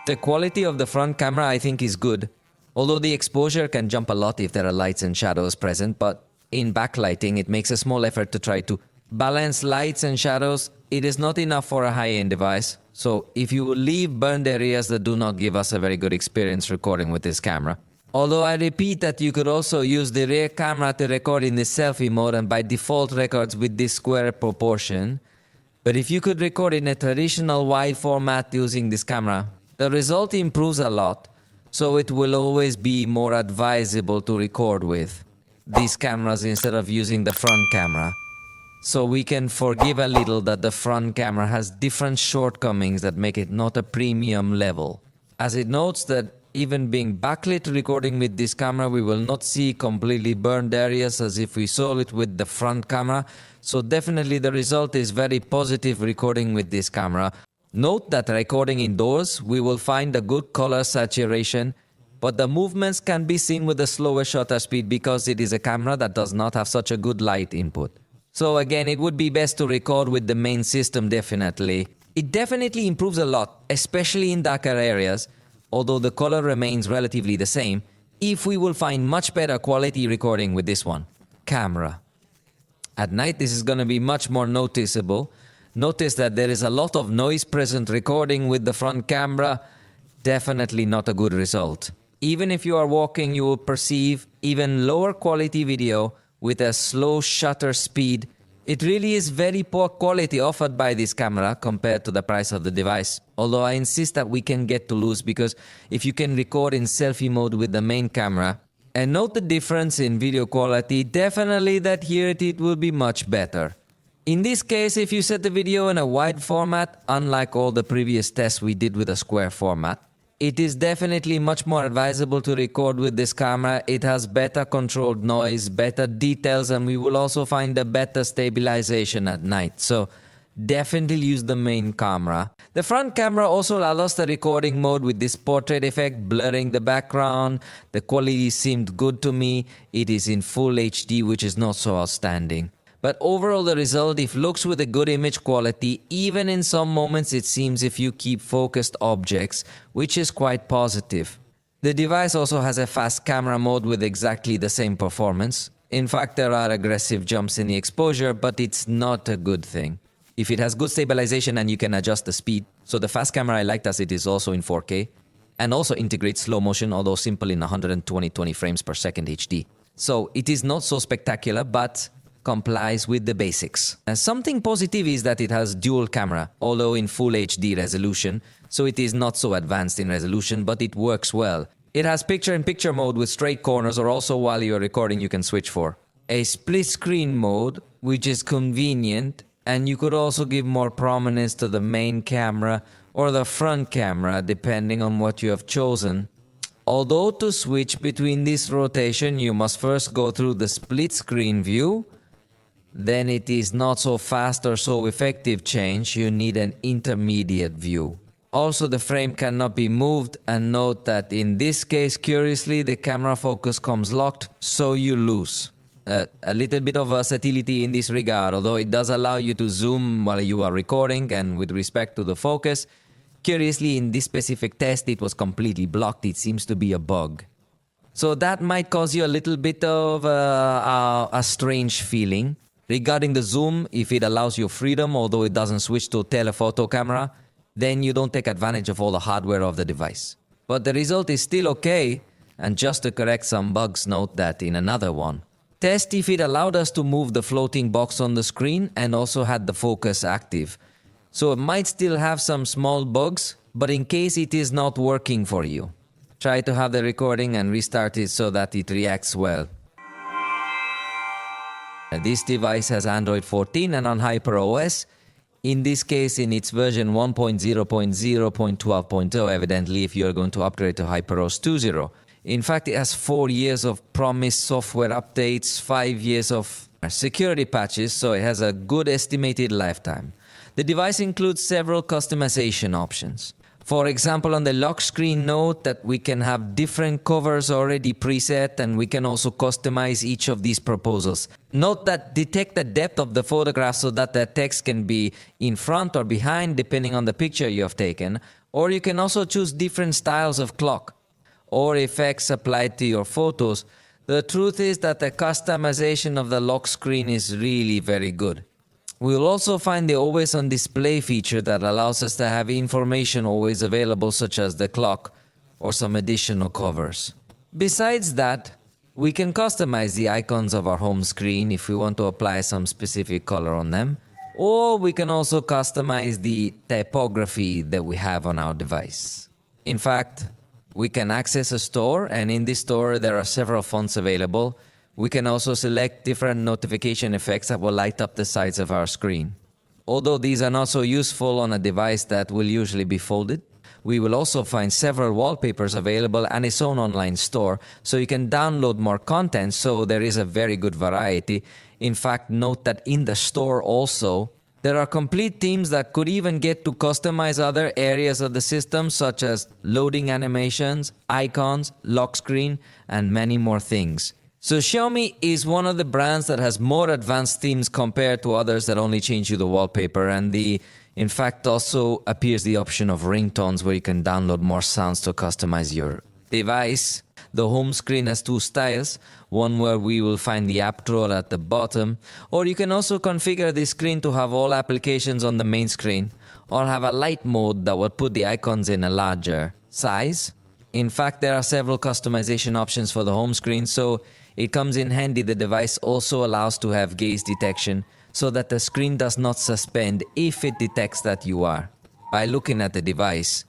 The quality of the front camera I think is good, although the exposure can jump a lot if there are lights and shadows present, but in backlighting it makes a small effort to try to balance lights and shadows. It is not enough for a high-end device, so if you will leave burned areas that do not give us a very good experience recording with this camera. Although I repeat that you could also use the rear camera to record in the selfie mode and by default records with this square proportion. But if you could record in a traditional wide format using this camera, the result improves a lot, so it will always be more advisable to record with these cameras instead of using the front camera. So we can forgive a little that the front camera has different shortcomings that make it not a premium level. As it notes that even being backlit recording with this camera, we will not see completely burned areas as if we saw it with the front camera. So definitely the result is very positive recording with this camera. Note that recording indoors, we will find a good color saturation, but the movements can be seen with a slower shutter speed because it is a camera that does not have such a good light input. So again, it would be best to record with the main system definitely. It definitely improves a lot, especially in darker areas, although the color remains relatively the same, if we will find much better quality recording with this one. Camera. At night, this is going to be much more noticeable. Notice that there is a lot of noise present recording with the front camera. Definitely not a good result. Even if you are walking, you will perceive even lower quality video with a slow shutter speed. It really is very poor quality offered by this camera compared to the price of the device. Although I insist that we can get to loose, because if you can record in selfie mode with the main camera and note the difference in video quality, definitely that here it will be much better. In this case, if you set the video in a wide format, unlike all the previous tests we did with a square format, it is definitely much more advisable to record with this camera. It has better controlled noise, better details, and we will also find a better stabilization at night. So definitely use the main camera. The front camera also allows the recording mode with this portrait effect, blurring the background. The quality seemed good to me. It is in full HD, which is not so outstanding. But overall the result, if looks with a good image quality, even in some moments it seems if you keep focused objects, which is quite positive. The device also has a fast camera mode with exactly the same performance. In fact, there are aggressive jumps in the exposure, but it's not a good thing. If it has good stabilization and you can adjust the speed. So the fast camera I liked as it is also in 4K and also integrates slow motion, although simple in 120 frames per second HD. So it is not so spectacular, but complies with the basics. And something positive is that it has dual camera, although in full HD resolution, so it is not so advanced in resolution, but it works well. It has picture-in-picture mode with straight corners, or also while you're recording you can switch for. A split screen mode, which is convenient, and you could also give more prominence to the main camera or the front camera, depending on what you have chosen. Although to switch between this rotation, you must first go through the split screen view. Then it is not so fast or so effective change, you need an intermediate view. Also the frame cannot be moved, and note that in this case, curiously, the camera focus comes locked, so you lose. A little bit of versatility in this regard, although it does allow you to zoom while you are recording, and with respect to the focus, curiously in this specific test it was completely blocked. It seems to be a bug. So that might cause you a little bit of a strange feeling. Regarding the zoom, if it allows you freedom, although it doesn't switch to telephoto camera, then you don't take advantage of all the hardware of the device. But the result is still okay, and just to correct some bugs, note that in another one. Test if it allowed us to move the floating box on the screen and also had the focus active. So it might still have some small bugs, but in case it is not working for you, try to have the recording and restart it so that it reacts well. This device has Android 14 and on HyperOS. In this case, in its version 1.0.0.12.0, evidently, if you are going to upgrade to HyperOS 2.0. In fact, it has 4 years of promised software updates, 5 years of security patches, so it has a good estimated lifetime. The device includes several customization options. For example, on the lock screen, note that we can have different covers already preset, and we can also customize each of these proposals. Note that detect the depth of the photograph so that the text can be in front or behind depending on the picture you have taken, or you can also choose different styles of clock or effects applied to your photos. The truth is that the customization of the lock screen is really very good. We will also find the always on display feature that allows us to have information always available, such as the clock or some additional covers. Besides that, we can customize the icons of our home screen if we want to apply some specific color on them, or we can also customize the typography that we have on our device. In fact, we can access a store, and in this store there are several fonts available. We can also select different notification effects that will light up the sides of our screen. Although these are not so useful on a device that will usually be folded, we will also find several wallpapers available and its own online store, so you can download more content, so there is a very good variety. In fact, note that in the store also, there are complete themes that could even get to customize other areas of the system, such as loading animations, icons, lock screen, and many more things. So Xiaomi is one of the brands that has more advanced themes compared to others that only change you the wallpaper, and in fact also appears the option of ringtones where you can download more sounds to customize your device. The home screen has two styles. one where we will find the app drawer at the bottom, or you can also configure this screen to have all applications on the main screen, or have a light mode that will put the icons in a larger size. In fact, there are several customization options for the home screen, so it comes in handy. The device also allows to have gaze detection so that the screen does not suspend if it detects that you are by looking at the device.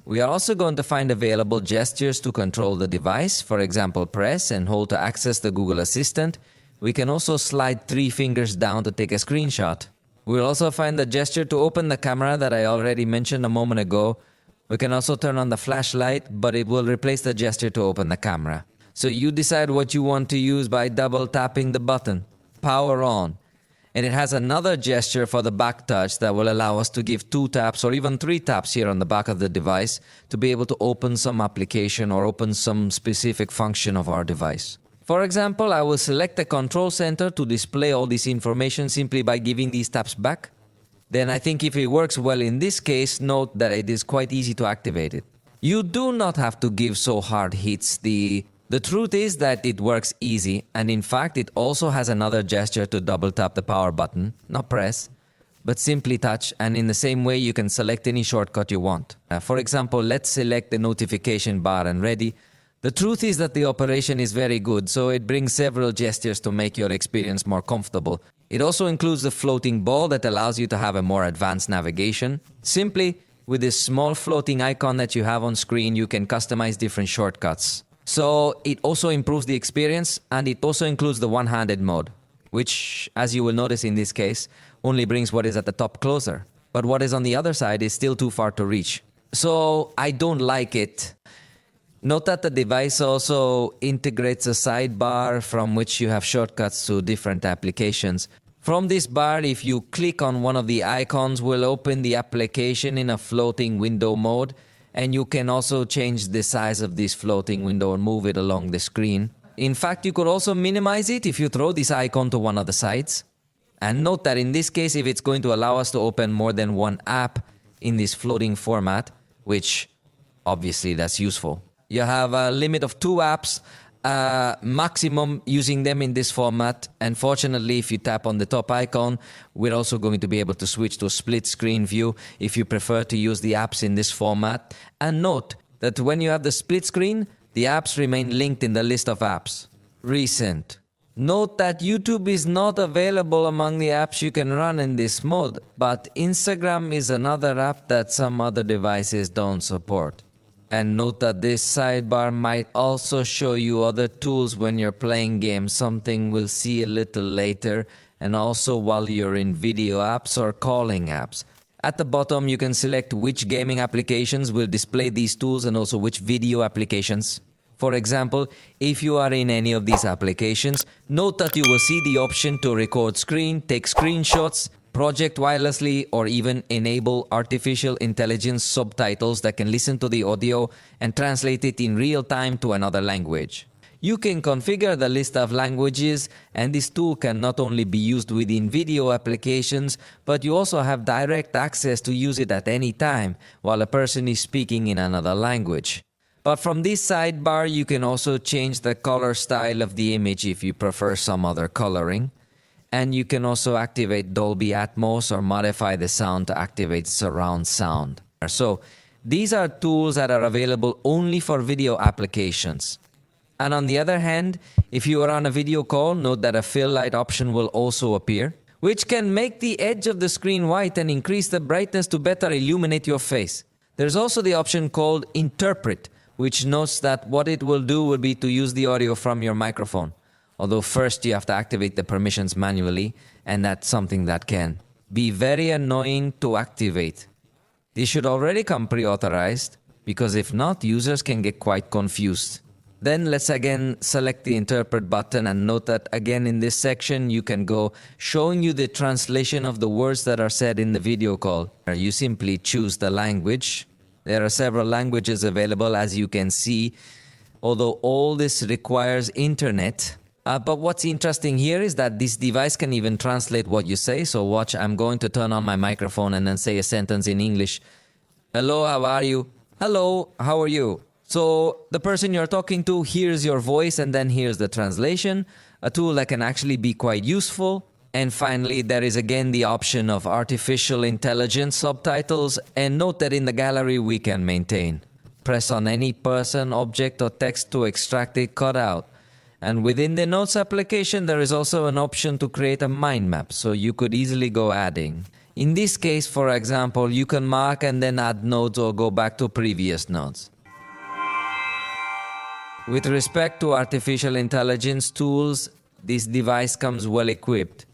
We are also going to find available gestures to control the device. For example, press and hold to access the Google Assistant. We can also slide 3 fingers down to take a screenshot. We'll also find the gesture to open the camera that I already mentioned a moment ago. We can also turn on the flashlight, but it will replace the gesture to open the camera. So you decide what you want to use by double tapping the button. Power on. And it has another gesture for the back touch that will allow us to give 2 taps or even 3 taps here on the back of the device to be able to open some application or open some specific function of our device. For example, I will select the control center to display all this information simply by giving these taps back. Then I think if it works well in this case, note that it is quite easy to activate it. You do not have to give so hard hits. The truth is that it works easy, and in fact it also has another gesture to double tap the power button, not press, but simply touch, and in the same way you can select any shortcut you want. For example, let's select the notification bar and ready. The truth is that the operation is very good, so it brings several gestures to make your experience more comfortable. It also includes the floating ball that allows you to have a more advanced navigation. Simply, with this small floating icon that you have on screen, you can customize different shortcuts. So it also improves the experience, and it also includes the one-handed mode, which, as you will notice in this case, only brings what is at the top closer. But what is on the other side is still too far to reach. So I don't like it. Note that the device also integrates a sidebar from which you have shortcuts to different applications. From this bar, if you click on one of the icons, will open the application in a floating window mode, and you can also change the size of this floating window and move it along the screen. In fact, you could also minimize it if you throw this icon to one of the sides. And note that in this case, if it's going to allow us to open more than one app in this floating format, which obviously that's useful. You have a limit of 2 apps, maximum using them in this format. And fortunately, if you tap on the top icon, we're also going to be able to switch to a split screen view if you prefer to use the apps in this format. And note that when you have the split screen, the apps remain linked in the list of apps. Recent. Note that YouTube is not available among the apps you can run in this mode, but Instagram is another app that some other devices don't support. And note that this sidebar might also show you other tools when you're playing games, something we'll see a little later, and also while you're in video apps or calling apps. At the bottom, you can select which gaming applications will display these tools and also which video applications. For example, if you are in any of these applications, note that you will see the option to record screen, take screenshots, project wirelessly, or even enable artificial intelligence subtitles that can listen to the audio and translate it in real time to another language. You can configure the list of languages, and this tool can not only be used within video applications, but you also have direct access to use it at any time while a person is speaking in another language. But from this sidebar, you can also change the color style of the image if you prefer some other coloring. And you can also activate Dolby Atmos or modify the sound to activate surround sound. So these are tools that are available only for video applications. And on the other hand, if you are on a video call, note that a fill light option will also appear, which can make the edge of the screen white and increase the brightness to better illuminate your face. There's also the option called Interpret, which notes that what it will do will be to use the audio from your microphone. Although first you have to activate the permissions manually, and that's something that can be very annoying to activate. This should already come pre-authorized, because if not, users can get quite confused. Then let's again select the Interpret button, and note that again in this section you can go showing you the translation of the words that are said in the video call. You simply choose the language. There are several languages available, as you can see, although all this requires internet. But what's interesting here is that this device can even translate what you say. So watch, I'm going to turn on my microphone and then say a sentence in English. Hello, how are you? Hello, how are you? So the person you're talking to hears your voice and then hears the translation, a tool that can actually be quite useful. And finally, there is again the option of artificial intelligence subtitles, and note that in the gallery we can maintain. Press on any person, object or text to extract it, cut out. And within the notes application, there is also an option to create a mind map, so you could easily go adding. In this case, for example, you can mark and then add notes or go back to previous notes. With respect to artificial intelligence tools, this device comes well equipped.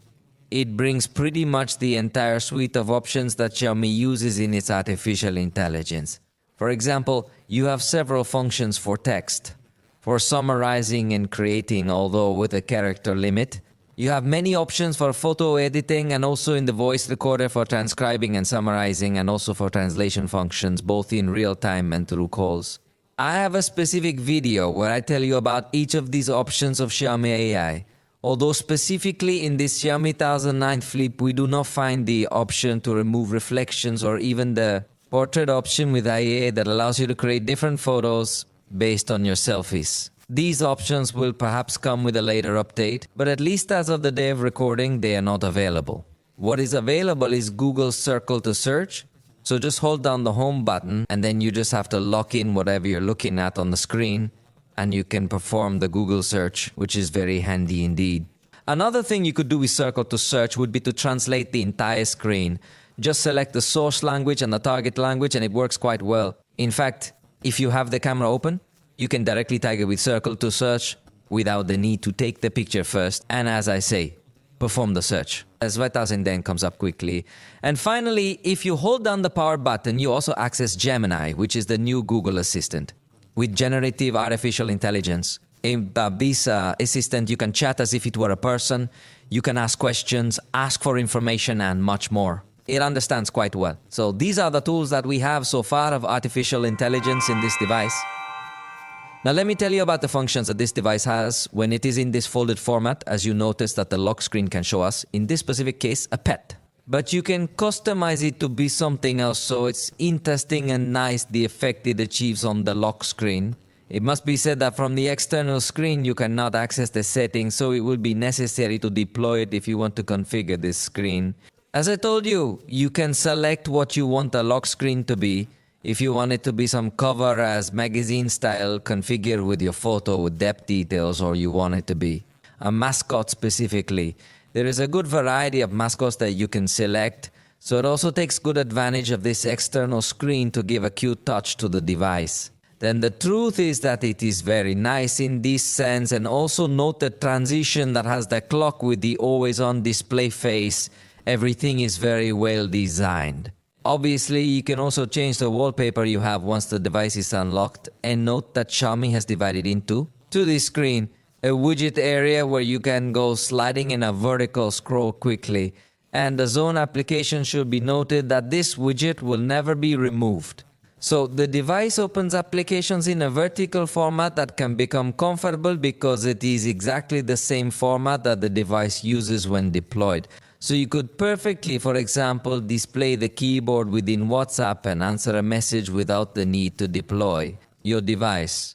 It brings pretty much the entire suite of options that Xiaomi uses in its artificial intelligence. For example, you have several functions for text, for summarizing and creating, although with a character limit. You have many options for photo editing and also in the voice recorder for transcribing and summarizing, and also for translation functions, both in real time and through calls. I have a specific video where I tell you about each of these options of Xiaomi AI. Although specifically in this Xiaomi 1009 Flip, we do not find the option to remove reflections or even the portrait option with IA that allows you to create different photos based on your selfies. These options will perhaps come with a later update, but at least as of the day of recording, they are not available. What is available is Google's Circle to Search. So just hold down the home button and then you just have to lock in whatever you're looking at on the screen and you can perform the Google search, which is very handy indeed. Another thing you could do with Circle to Search would be to translate the entire screen. Just select the source language and the target language and it works quite well. In fact, if you have the camera open, you can directly tag it with Circle to Search without the need to take the picture first. And as I say, perform the search. As 2010 comes up quickly. And finally, if you hold down the power button, you also access Gemini, which is the new Google Assistant. With generative artificial intelligence, in this assistant, you can chat as if it were a person, you can ask questions, ask for information, and much more. It understands quite well. So these are the tools that we have so far of artificial intelligence in this device. Now let me tell you about the functions that this device has when it is in this folded format. As you notice that the lock screen can show us, in this specific case, a pet. But you can customize it to be something else, so it's interesting and nice the effect it achieves on the lock screen. It must be said that from the external screen you cannot access the settings, so it will be necessary to deploy it if you want to configure this screen. As I told you, you can select what you want the lock screen to be. If you want it to be some cover as magazine style, configure with your photo with depth details, or you want it to be a mascot specifically. There is a good variety of mascots that you can select, so it also takes good advantage of this external screen to give a cute touch to the device. Then the truth is that it is very nice in this sense, and also note the transition that has the clock with the always on display face. Everything is very well designed. Obviously, you can also change the wallpaper you have once the device is unlocked, and note that Xiaomi has divided into, to this screen, a widget area where you can go sliding in a vertical scroll quickly, and the zone application should be noted that this widget will never be removed. So the device opens applications in a vertical format that can become comfortable because it is exactly the same format that the device uses when deployed. So you could perfectly, for example, display the keyboard within WhatsApp and answer a message without the need to deploy your device.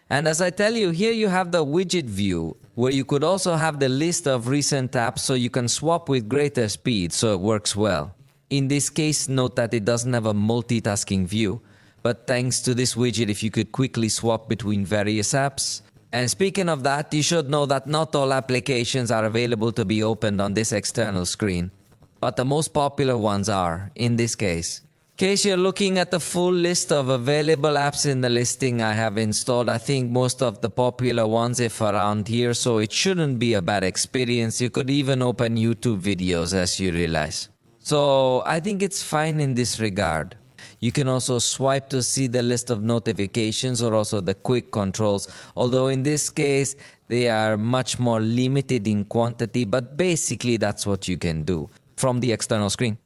And as I tell you, here you have the widget view, where you could also have the list of recent apps so you can swap with greater speed, so it works well. In this case, note that it doesn't have a multitasking view, but thanks to this widget, if you could quickly swap between various apps. And speaking of that, you should know that not all applications are available to be opened on this external screen, but the most popular ones are, in this case. In case you're looking at the full list of available apps in the listing I have installed, I think most of the popular ones if around here, so it shouldn't be a bad experience. You could even open YouTube videos as you realize. So I think it's fine in this regard. You can also swipe to see the list of notifications or also the quick controls, although in this case they are much more limited in quantity, but basically that's what you can do from the external screen.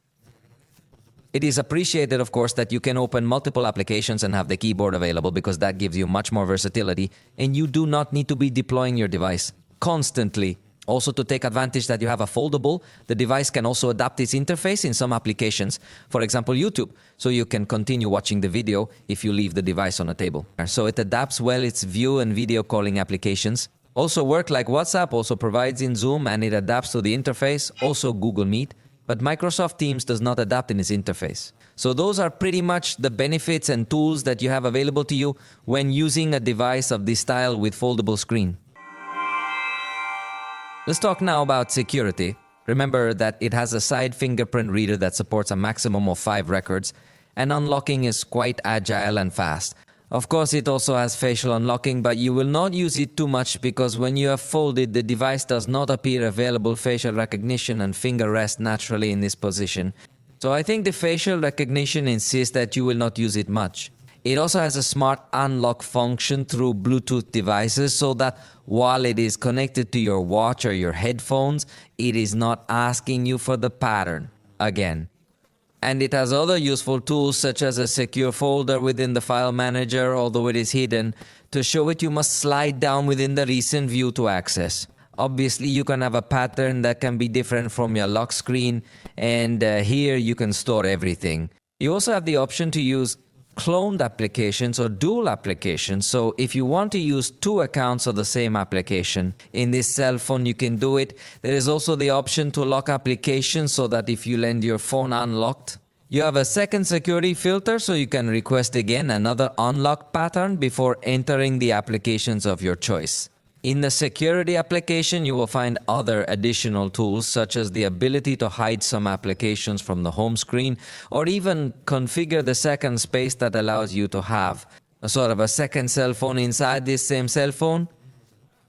It is appreciated, of course, that you can open multiple applications and have the keyboard available because that gives you much more versatility and you do not need to be deploying your device constantly Also, to take advantage that you have a foldable, the device can also adapt its interface in some applications, for example YouTube, so you can continue watching the video if you leave the device on a table. So it adapts well its view and video calling applications. Also work like WhatsApp, also provides in Zoom, and it adapts to the interface, also Google Meet, but Microsoft Teams does not adapt in its interface. So those are pretty much the benefits and tools that you have available to you when using a device of this style with foldable screen. Let's talk now about security. Remember that it has a side fingerprint reader that supports a maximum of 5 records, and unlocking is quite agile and fast. Of course, it also has facial unlocking, but you will not use it too much because when you have folded, the device does not appear available facial recognition and finger rest naturally in this position. So I think the facial recognition insists that you will not use it much. It also has a smart unlock function through Bluetooth devices so that while it is connected to your watch or your headphones, it is not asking you for the pattern again. And it has other useful tools such as a secure folder within the file manager, although it is hidden. To show it, you must slide down within the recent view to access. Obviously, you can have a pattern that can be different from your lock screen, and here you can store everything. You also have the option to use cloned applications or dual applications. So if you want to use 2 accounts of the same application in this cell phone, you can do it. There is also the option to lock applications so that if you lend your phone unlocked, you have a second security filter so you can request again another unlock pattern before entering the applications of your choice. In the security application, you will find other additional tools such as the ability to hide some applications from the home screen or even configure the second space that allows you to have a sort of a second cell phone inside this same cell phone.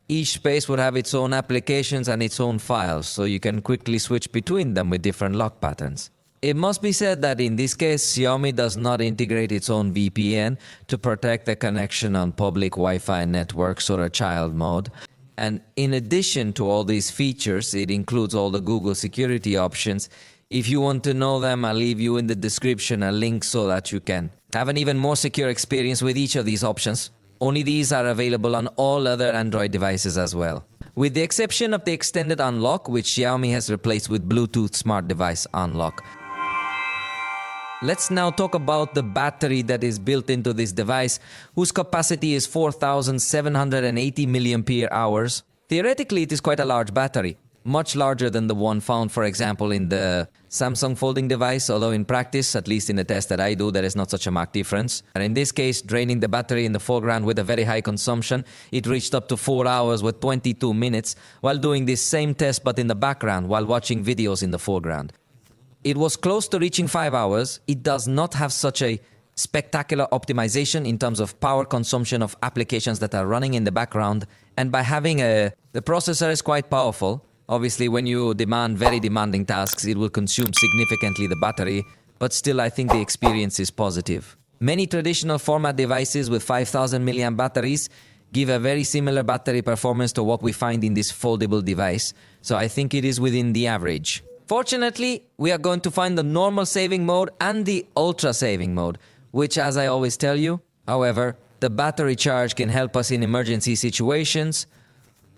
Each space would have its own applications and its own files, so you can quickly switch between them with different lock patterns. It must be said that in this case, Xiaomi does not integrate its own VPN to protect the connection on public Wi-Fi networks or a child mode. And in addition to all these features, it includes all the Google security options. If you want to know them, I'll leave you in the description a link so that you can have an even more secure experience with each of these options. Only these are available on all other Android devices as well, with the exception of the extended unlock, which Xiaomi has replaced with Bluetooth smart device unlock. Let's now talk about the battery that is built into this device, whose capacity is 4,780 mAh. Theoretically, it is quite a large battery, much larger than the one found, for example, in the Samsung folding device, although in practice, at least in the test that I do, there is not such a marked difference. And in this case, draining the battery in the foreground with a very high consumption, it reached up to 4 hours with 22 minutes, while doing this same test but in the background, while watching videos in the foreground. It was close to reaching 5 hours. It does not have such a spectacular optimization in terms of power consumption of applications that are running in the background. And by having the processor is quite powerful. Obviously, when you demand very demanding tasks, it will consume significantly the battery, but still I think the experience is positive. Many traditional format devices with 5,000 mAh batteries give a very similar battery performance to what we find in this foldable device, so I think it is within the average. Fortunately, we are going to find the normal saving mode and the ultra saving mode, which, as I always tell you, however, the battery charge can help us in emergency situations,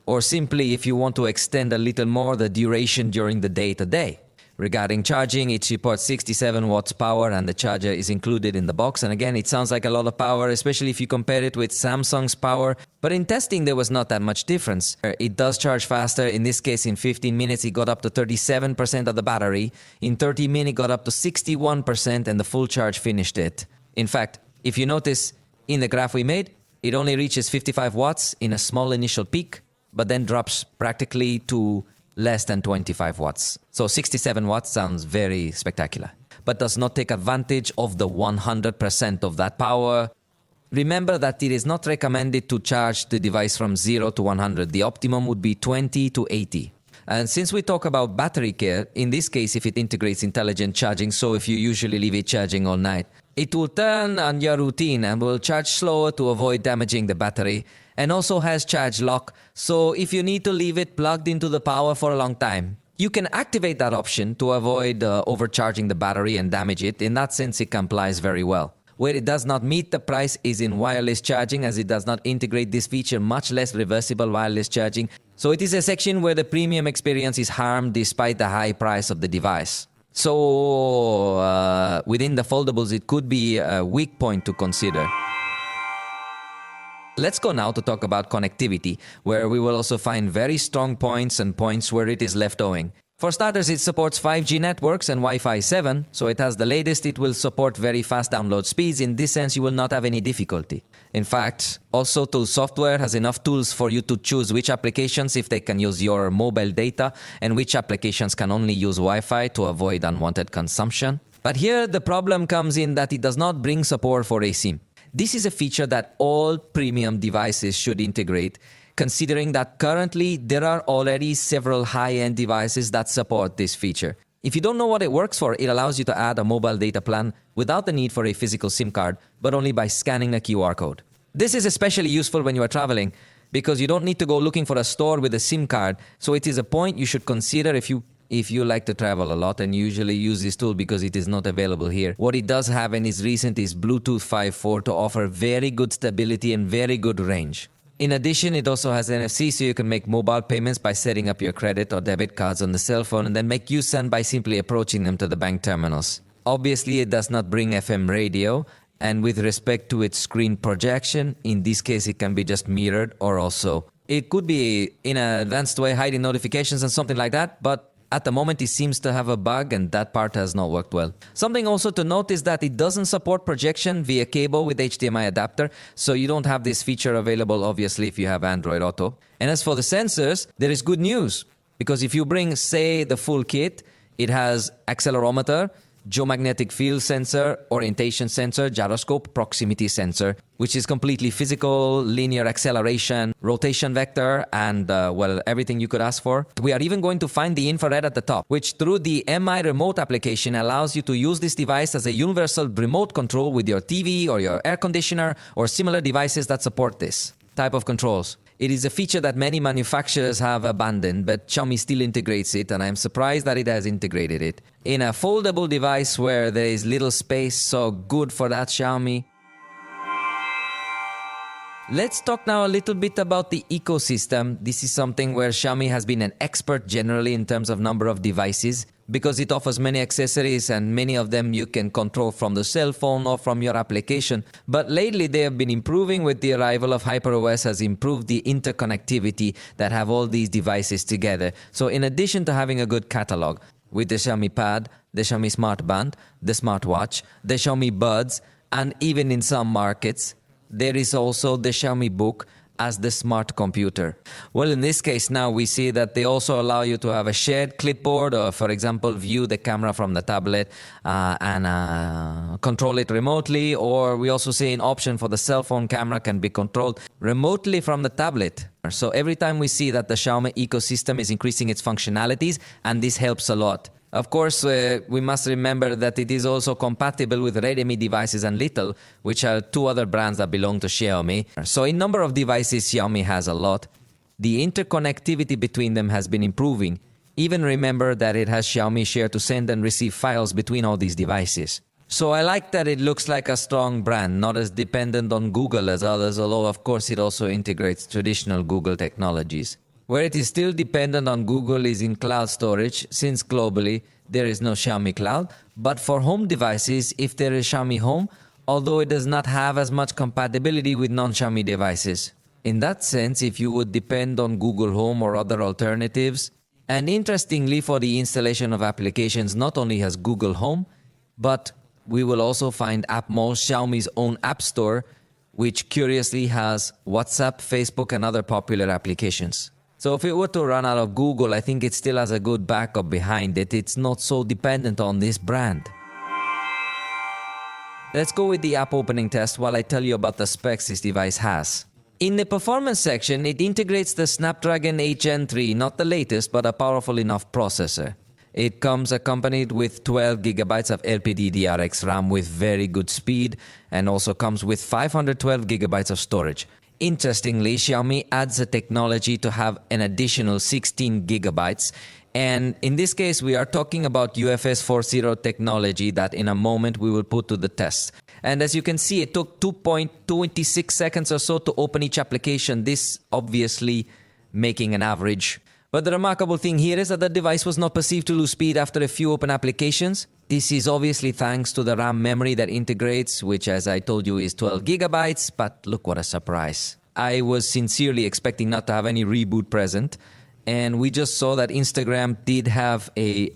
or simply if you want to extend a little more the duration during the day-to-day. Regarding charging, it supports 67 watts power and the charger is included in the box. And again, it sounds like a lot of power, especially if you compare it with Samsung's power. But in testing, there was not that much difference. It does charge faster. In this case, in 15 minutes, it got up to 37% of the battery. In 30 minutes, it got up to 61% and the full charge finished it. In fact, if you notice in the graph we made, it only reaches 55 watts in a small initial peak, but then drops practically to less than 25 watts. So 67 watts sounds very spectacular, but does not take advantage of the 100% of that power. Remember that it is not recommended to charge the device from 0 to 100. The optimum would be 20 to 80. And since we talk about battery care, in this case, if it integrates intelligent charging, so if you usually leave it charging all night, it will turn on your routine and will charge slower to avoid damaging the battery, and also has charge lock, so if you need to leave it plugged into the power for a long time, you can activate that option to avoid overcharging the battery and damage it. In that sense, it complies very well. Where it does not meet the price is in wireless charging, as it does not integrate this feature, much less reversible wireless charging. So it is a section where the premium experience is harmed despite the high price of the device. So within the foldables, it could be a weak point to consider. Let's go now to talk about connectivity, where we will also find very strong points and points where it is left owing. For starters, it supports 5G networks and Wi-Fi 7, so it has the latest. It will support very fast download speeds. In this sense, you will not have any difficulty. In fact, also Tool Software has enough tools for you to choose which applications, if they can use your mobile data, and which applications can only use Wi-Fi to avoid unwanted consumption. But here the problem comes in that it does not bring support for eSIM. This is a feature that all premium devices should integrate, considering that currently there are already several high-end devices that support this feature. If you don't know what it works for, it allows you to add a mobile data plan without the need for a physical SIM card, but only by scanning a QR code. This is especially useful when you are traveling, because you don't need to go looking for a store with a SIM card, so it is a point you should consider if you like to travel a lot and usually use this tool, because it is not available here. What it does have and is recent is Bluetooth 5.4 to offer very good stability and very good range. In addition, it also has NFC, so you can make mobile payments by setting up your credit or debit cards on the cell phone and then make use them by simply approaching them to the bank terminals. Obviously, it does not bring FM radio, and with respect to its screen projection, in this case it can be just mirrored, or also it could be in an advanced way hiding notifications and something like that, but at the moment, it seems to have a bug, and that part has not worked well. Something also to note is that it doesn't support projection via cable with HDMI adapter, so you don't have this feature available, obviously, if you have Android Auto. And as for the sensors, there is good news, because if you bring, say, the full kit, it has accelerometer, geomagnetic field sensor, orientation sensor, gyroscope, proximity sensor, which is completely physical, linear acceleration, rotation vector, and everything you could ask for. We are even going to find the infrared at the top, which through the MI remote application allows you to use this device as a universal remote control with your TV or your air conditioner or similar devices that support this type of controls. It is a feature that many manufacturers have abandoned, but Xiaomi still integrates it, and I'm surprised that it has integrated it. In a foldable device where there is little space, so good for that, Xiaomi. Let's talk now a little bit about the ecosystem. This is something where Xiaomi has been an expert generally in terms of number of devices, because it offers many accessories and many of them you can control from the cell phone or from your application. But lately they have been improving with the arrival of HyperOS, has improved the interconnectivity that have all these devices together. So in addition to having a good catalog with the Xiaomi Pad, the Xiaomi Smart Band, the smartwatch, the Xiaomi Buds, and even in some markets, there is also the Xiaomi Book as the smart computer. Well, in this case now we see that they also allow you to have a shared clipboard, or for example view the camera from the tablet and control it remotely, or we also see an option for the cell phone camera can be controlled remotely from the tablet. So every time we see that the Xiaomi ecosystem is increasing its functionalities, and this helps a lot. Of course, we must remember that it is also compatible with Redmi devices and Little, which are two other brands that belong to Xiaomi. So in number of devices, Xiaomi has a lot. The interconnectivity between them has been improving. Even remember that it has Xiaomi Share to send and receive files between all these devices. So I like that it looks like a strong brand, not as dependent on Google as others, although of course it also integrates traditional Google technologies. Where it is still dependent on Google is in cloud storage, since globally there is no Xiaomi Cloud. But for home devices, if there is Xiaomi Home, although it does not have as much compatibility with non-Xiaomi devices. In that sense, if you would depend on Google Home or other alternatives, and interestingly for the installation of applications, not only has Google Home, but we will also find Appmo, Xiaomi's own app store, which curiously has WhatsApp, Facebook, and other popular applications. So if it were to run out of Google, I think it still has a good backup behind it. It's not so dependent on this brand. Let's go with the app opening test while I tell you about the specs this device has. In the performance section, it integrates the Snapdragon 8 Gen 3, not the latest, but a powerful enough processor. It comes accompanied with 12 GB of LPDDR4X RAM with very good speed, and also comes with 512 GB of storage. Interestingly, Xiaomi adds a technology to have an additional 16 GB, and in this case we are talking about UFS 4.0 technology that in a moment we will put to the test. And as you can see, it took 2.26 seconds or so to open each application, this obviously making an average. But the remarkable thing here is that the device was not perceived to lose speed after a few open applications. This is obviously thanks to the RAM memory that integrates, which as I told you is 12 gigabytes, but look what a surprise. I was sincerely expecting not to have any reboot present, and we just saw that Instagram did have a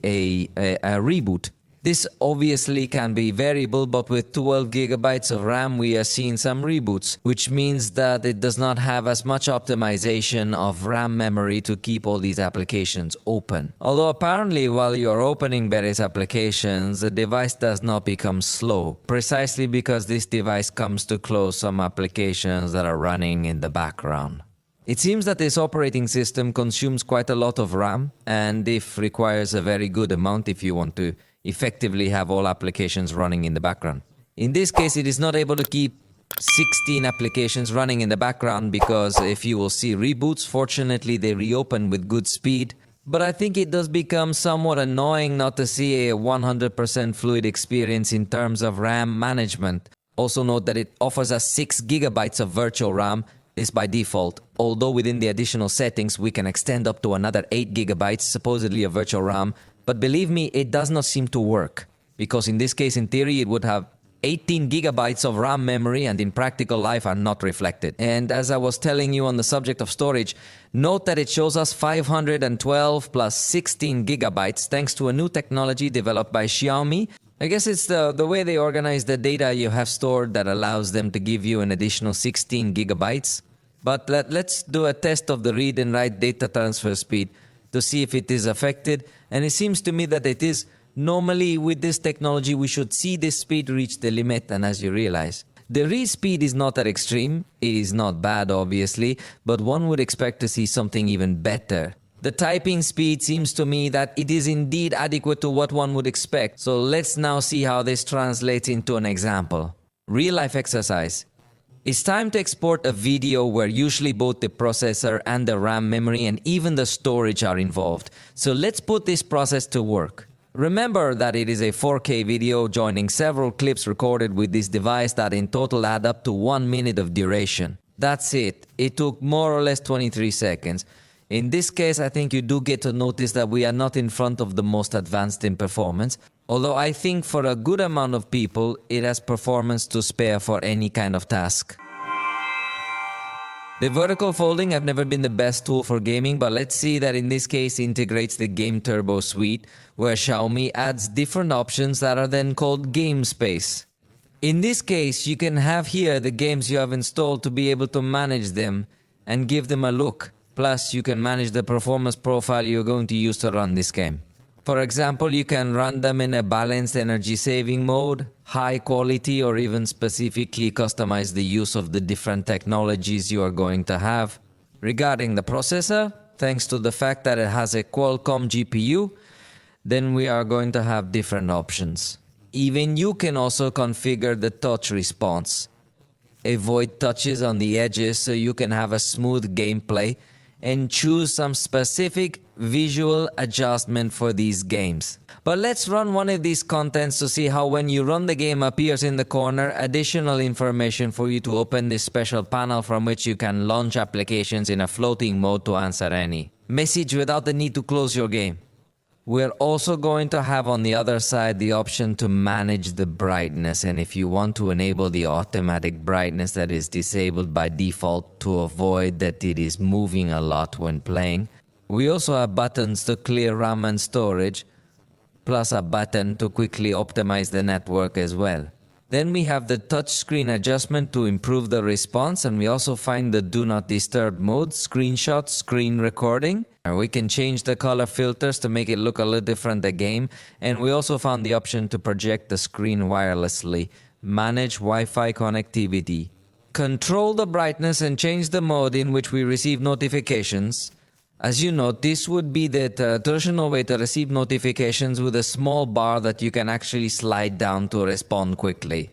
reboot. This obviously can be variable, but with 12 gigabytes of RAM, we are seeing some reboots, which means that it does not have as much optimization of RAM memory to keep all these applications open. Although apparently while you are opening various applications, the device does not become slow, precisely because this device comes to close some applications that are running in the background. It seems that this operating system consumes quite a lot of RAM, and if requires a very good amount if you want to effectively have all applications running in the background. In this case, it is not able to keep 16 applications running in the background because if you will see reboots, fortunately they reopen with good speed. But I think it does become somewhat annoying not to see a 100% fluid experience in terms of RAM management. Also note that it offers us 6 gigabytes of virtual RAM. This by default, although within the additional settings we can extend up to another 8 gigabytes, supposedly of virtual RAM. But believe me, it does not seem to work, because in this case, in theory, it would have 18 gigabytes of RAM memory and in practical life are not reflected. And as I was telling you on the subject of storage, note that it shows us 512 plus 16 gigabytes thanks to a new technology developed by Xiaomi. I guess it's the way they organize the data you have stored that allows them to give you an additional 16 gigabytes. But let's do a test of the read and write data transfer speed to see if it is affected, and it seems to me that it is. Normally with this technology we should see this speed reach the limit, and as you realize, the read speed is not that extreme. It is not bad obviously, but one would expect to see something even better. The typing speed seems to me that it is indeed adequate to what one would expect, so let's now see how this translates into an example. Real life exercise. It's time to export a video where usually both the processor and the RAM memory and even the storage are involved. So let's put this process to work. Remember that it is a 4K video joining several clips recorded with this device that in total add up to 1 minute of duration. That's it. It took more or less 23 seconds. In this case, I think you do get to notice that we are not in front of the most advanced in performance, although I think for a good amount of people, it has performance to spare for any kind of task. The vertical folding have never been the best tool for gaming, but let's see that in this case integrates the Game Turbo suite, where Xiaomi adds different options that are then called Game Space. In this case, you can have here the games you have installed to be able to manage them and give them a look. Plus, you can manage the performance profile you're going to use to run this game. For example, you can run them in a balanced energy saving mode, high quality, or even specifically customize the use of the different technologies you are going to have. Regarding the processor, thanks to the fact that it has a Qualcomm GPU, then we are going to have different options. Even you can also configure the touch response. Avoid touches on the edges so you can have a smooth gameplay, and choose some specific visual adjustment for these games. But let's run one of these contents to see how when you run the game appears in the corner additional information for you to open this special panel from which you can launch applications in a floating mode to answer any message without the need to close your game. We're also going to have on the other side the option to manage the brightness, and if you want to enable the automatic brightness that is disabled by default to avoid that it is moving a lot when playing. We also have buttons to clear RAM and storage, plus a button to quickly optimize the network as well. Then we have the touchscreen adjustment to improve the response, and we also find the do not disturb mode, screenshot, screen recording. We can change the color filters to make it look a little different the game, and we also found the option to project the screen wirelessly, manage Wi-Fi connectivity, control the brightness and change the mode in which we receive notifications. As you know, this would be the traditional way to receive notifications with a small bar that you can actually slide down to respond quickly.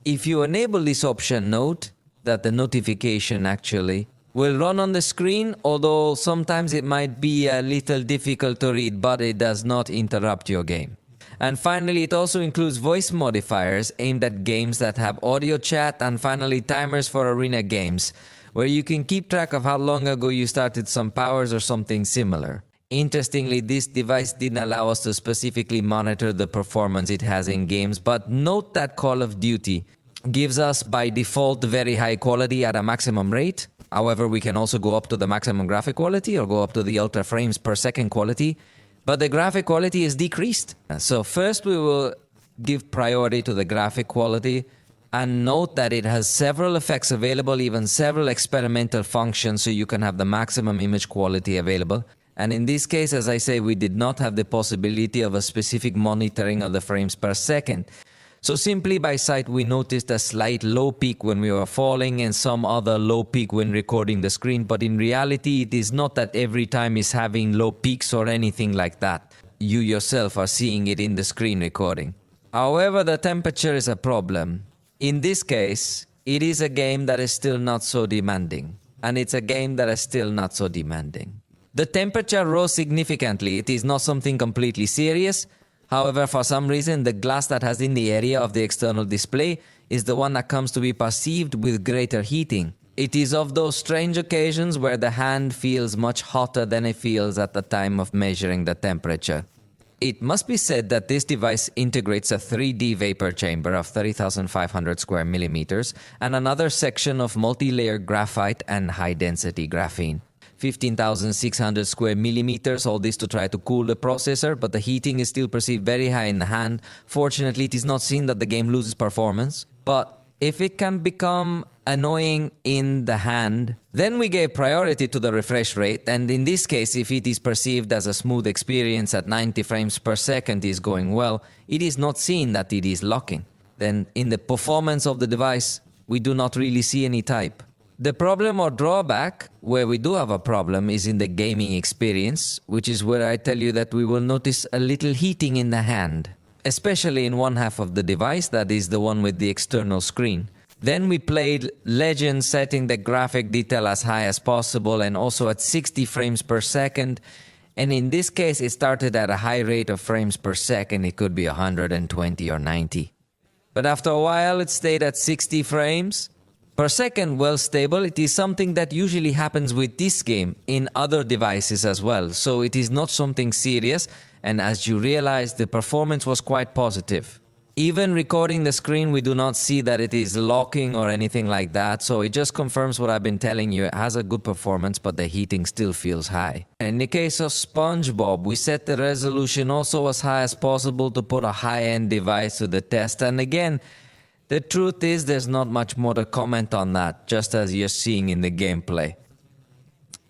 If you enable this option, note that the notification actually will run on the screen, although sometimes it might be a little difficult to read, but it does not interrupt your game. And finally, it also includes voice modifiers aimed at games that have audio chat, and finally timers for arena games, where you can keep track of how long ago you started some powers or something similar. Interestingly, this device didn't allow us to specifically monitor the performance it has in games, but note that Call of Duty gives us by default very high quality at a maximum rate. However, we can also go up to the maximum graphic quality or go up to the ultra frames per second quality, but the graphic quality is decreased. So first we will give priority to the graphic quality, and note that it has several effects available, even several experimental functions, so you can have the maximum image quality available. And in this case, as I say, we did not have the possibility of a specific monitoring of the frames per second. So simply by sight, we noticed a slight low peak when we were falling and some other low peak when recording the screen. But in reality, it is not that every time is having low peaks or anything like that. You yourself are seeing it in the screen recording. However, the temperature is a problem. In this case, it is a game that is still not so demanding. And it's a game that is still not so demanding. The temperature rose significantly. It is not something completely serious. However, for some reason, the glass that has in the area of the external display is the one that comes to be perceived with greater heating. It is of those strange occasions where the hand feels much hotter than it feels at the time of measuring the temperature. It must be said that this device integrates a 3D vapor chamber of 30,500 square millimeters and another section of multi-layer graphite and high-density graphene. 15,600 square millimeters, all this to try to cool the processor, but the heating is still perceived very high in the hand. Fortunately, it is not seen that the game loses performance, but if it can become annoying in the hand, then we gave priority to the refresh rate, and in this case, if it is perceived as a smooth experience at 90 frames per second is going well, it is not seen that it is locking. Then in the performance of the device, we do not really see any type. The problem or drawback, where we do have a problem, is in the gaming experience, which is where I tell you that we will notice a little heating in the hand, especially in one half of the device, that is the one with the external screen. Then we played Legend, setting the graphic detail as high as possible and also at 60 frames per second. And in this case, it started at a high rate of frames per second. It could be 120 or 90. But after a while, it stayed at 60 frames per second, well stable. It is something that usually happens with this game in other devices as well, so it is not something serious, and as you realize, the performance was quite positive. Even recording the screen, we do not see that it is locking or anything like that, so it just confirms what I've been telling you. It has a good performance, but the heating still feels high. In the case of SpongeBob, we set the resolution also as high as possible to put a high-end device to the test, and again, the truth is there's not much more to comment on that, just as you're seeing in the gameplay.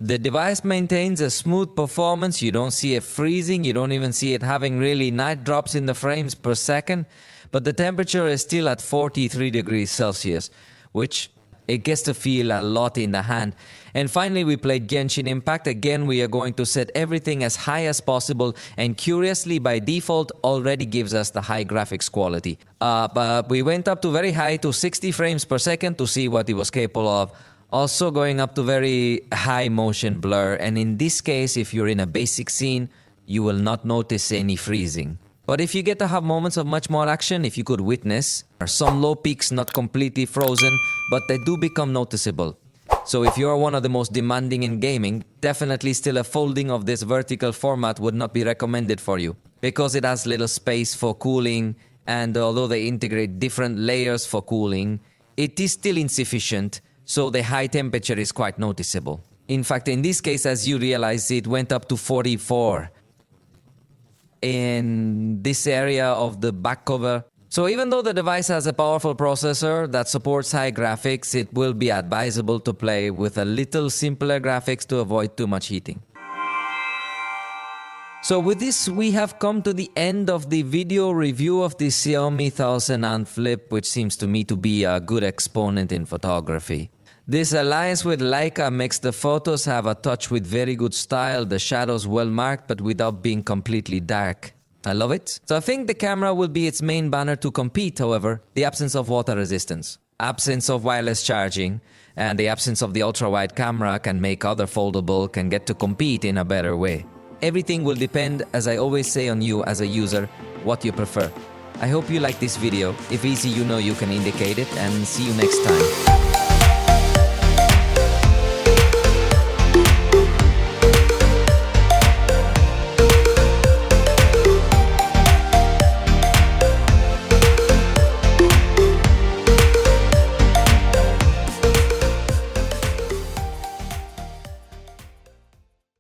The device maintains a smooth performance. You don't see it freezing, you don't even see it having really night drops in the frames per second, but the temperature is still at 43 degrees Celsius, which it gets to feel a lot in the hand. And finally, we played Genshin Impact. Again, we are going to set everything as high as possible, and curiously, by default, already gives us the high graphics quality. But we went up to very high, to 60 frames per second, to see what it was capable of. Also going up to very high motion blur, and in this case, if you're in a basic scene, you will not notice any freezing. But if you get to have moments of much more action, if you could witness, are some low peaks not completely frozen, but they do become noticeable. So if you're one of the most demanding in gaming, definitely still a folding of this vertical format would not be recommended for you, because it has little space for cooling, and although they integrate different layers for cooling, it is still insufficient, so the high temperature is quite noticeable. In fact, in this case, as you realize, it went up to 44 in this area of the back cover. So even though the device has a powerful processor that supports high graphics, it will be advisable to play with a little simpler graphics to avoid too much heating. So with this, we have come to the end of the video review of the Xiaomi 1000 Flip, which seems to me to be a good exponent in photography. This alliance with Leica makes the photos have a touch with very good style, the shadows well marked but without being completely dark. I love it. So I think the camera will be its main banner to compete, however, the absence of water resistance, absence of wireless charging, and the absence of the ultra-wide camera can make other foldable can get to compete in a better way. Everything will depend, as I always say, on you as a user, what you prefer. I hope you like this video. If easy, you know you can indicate it, and see you next time.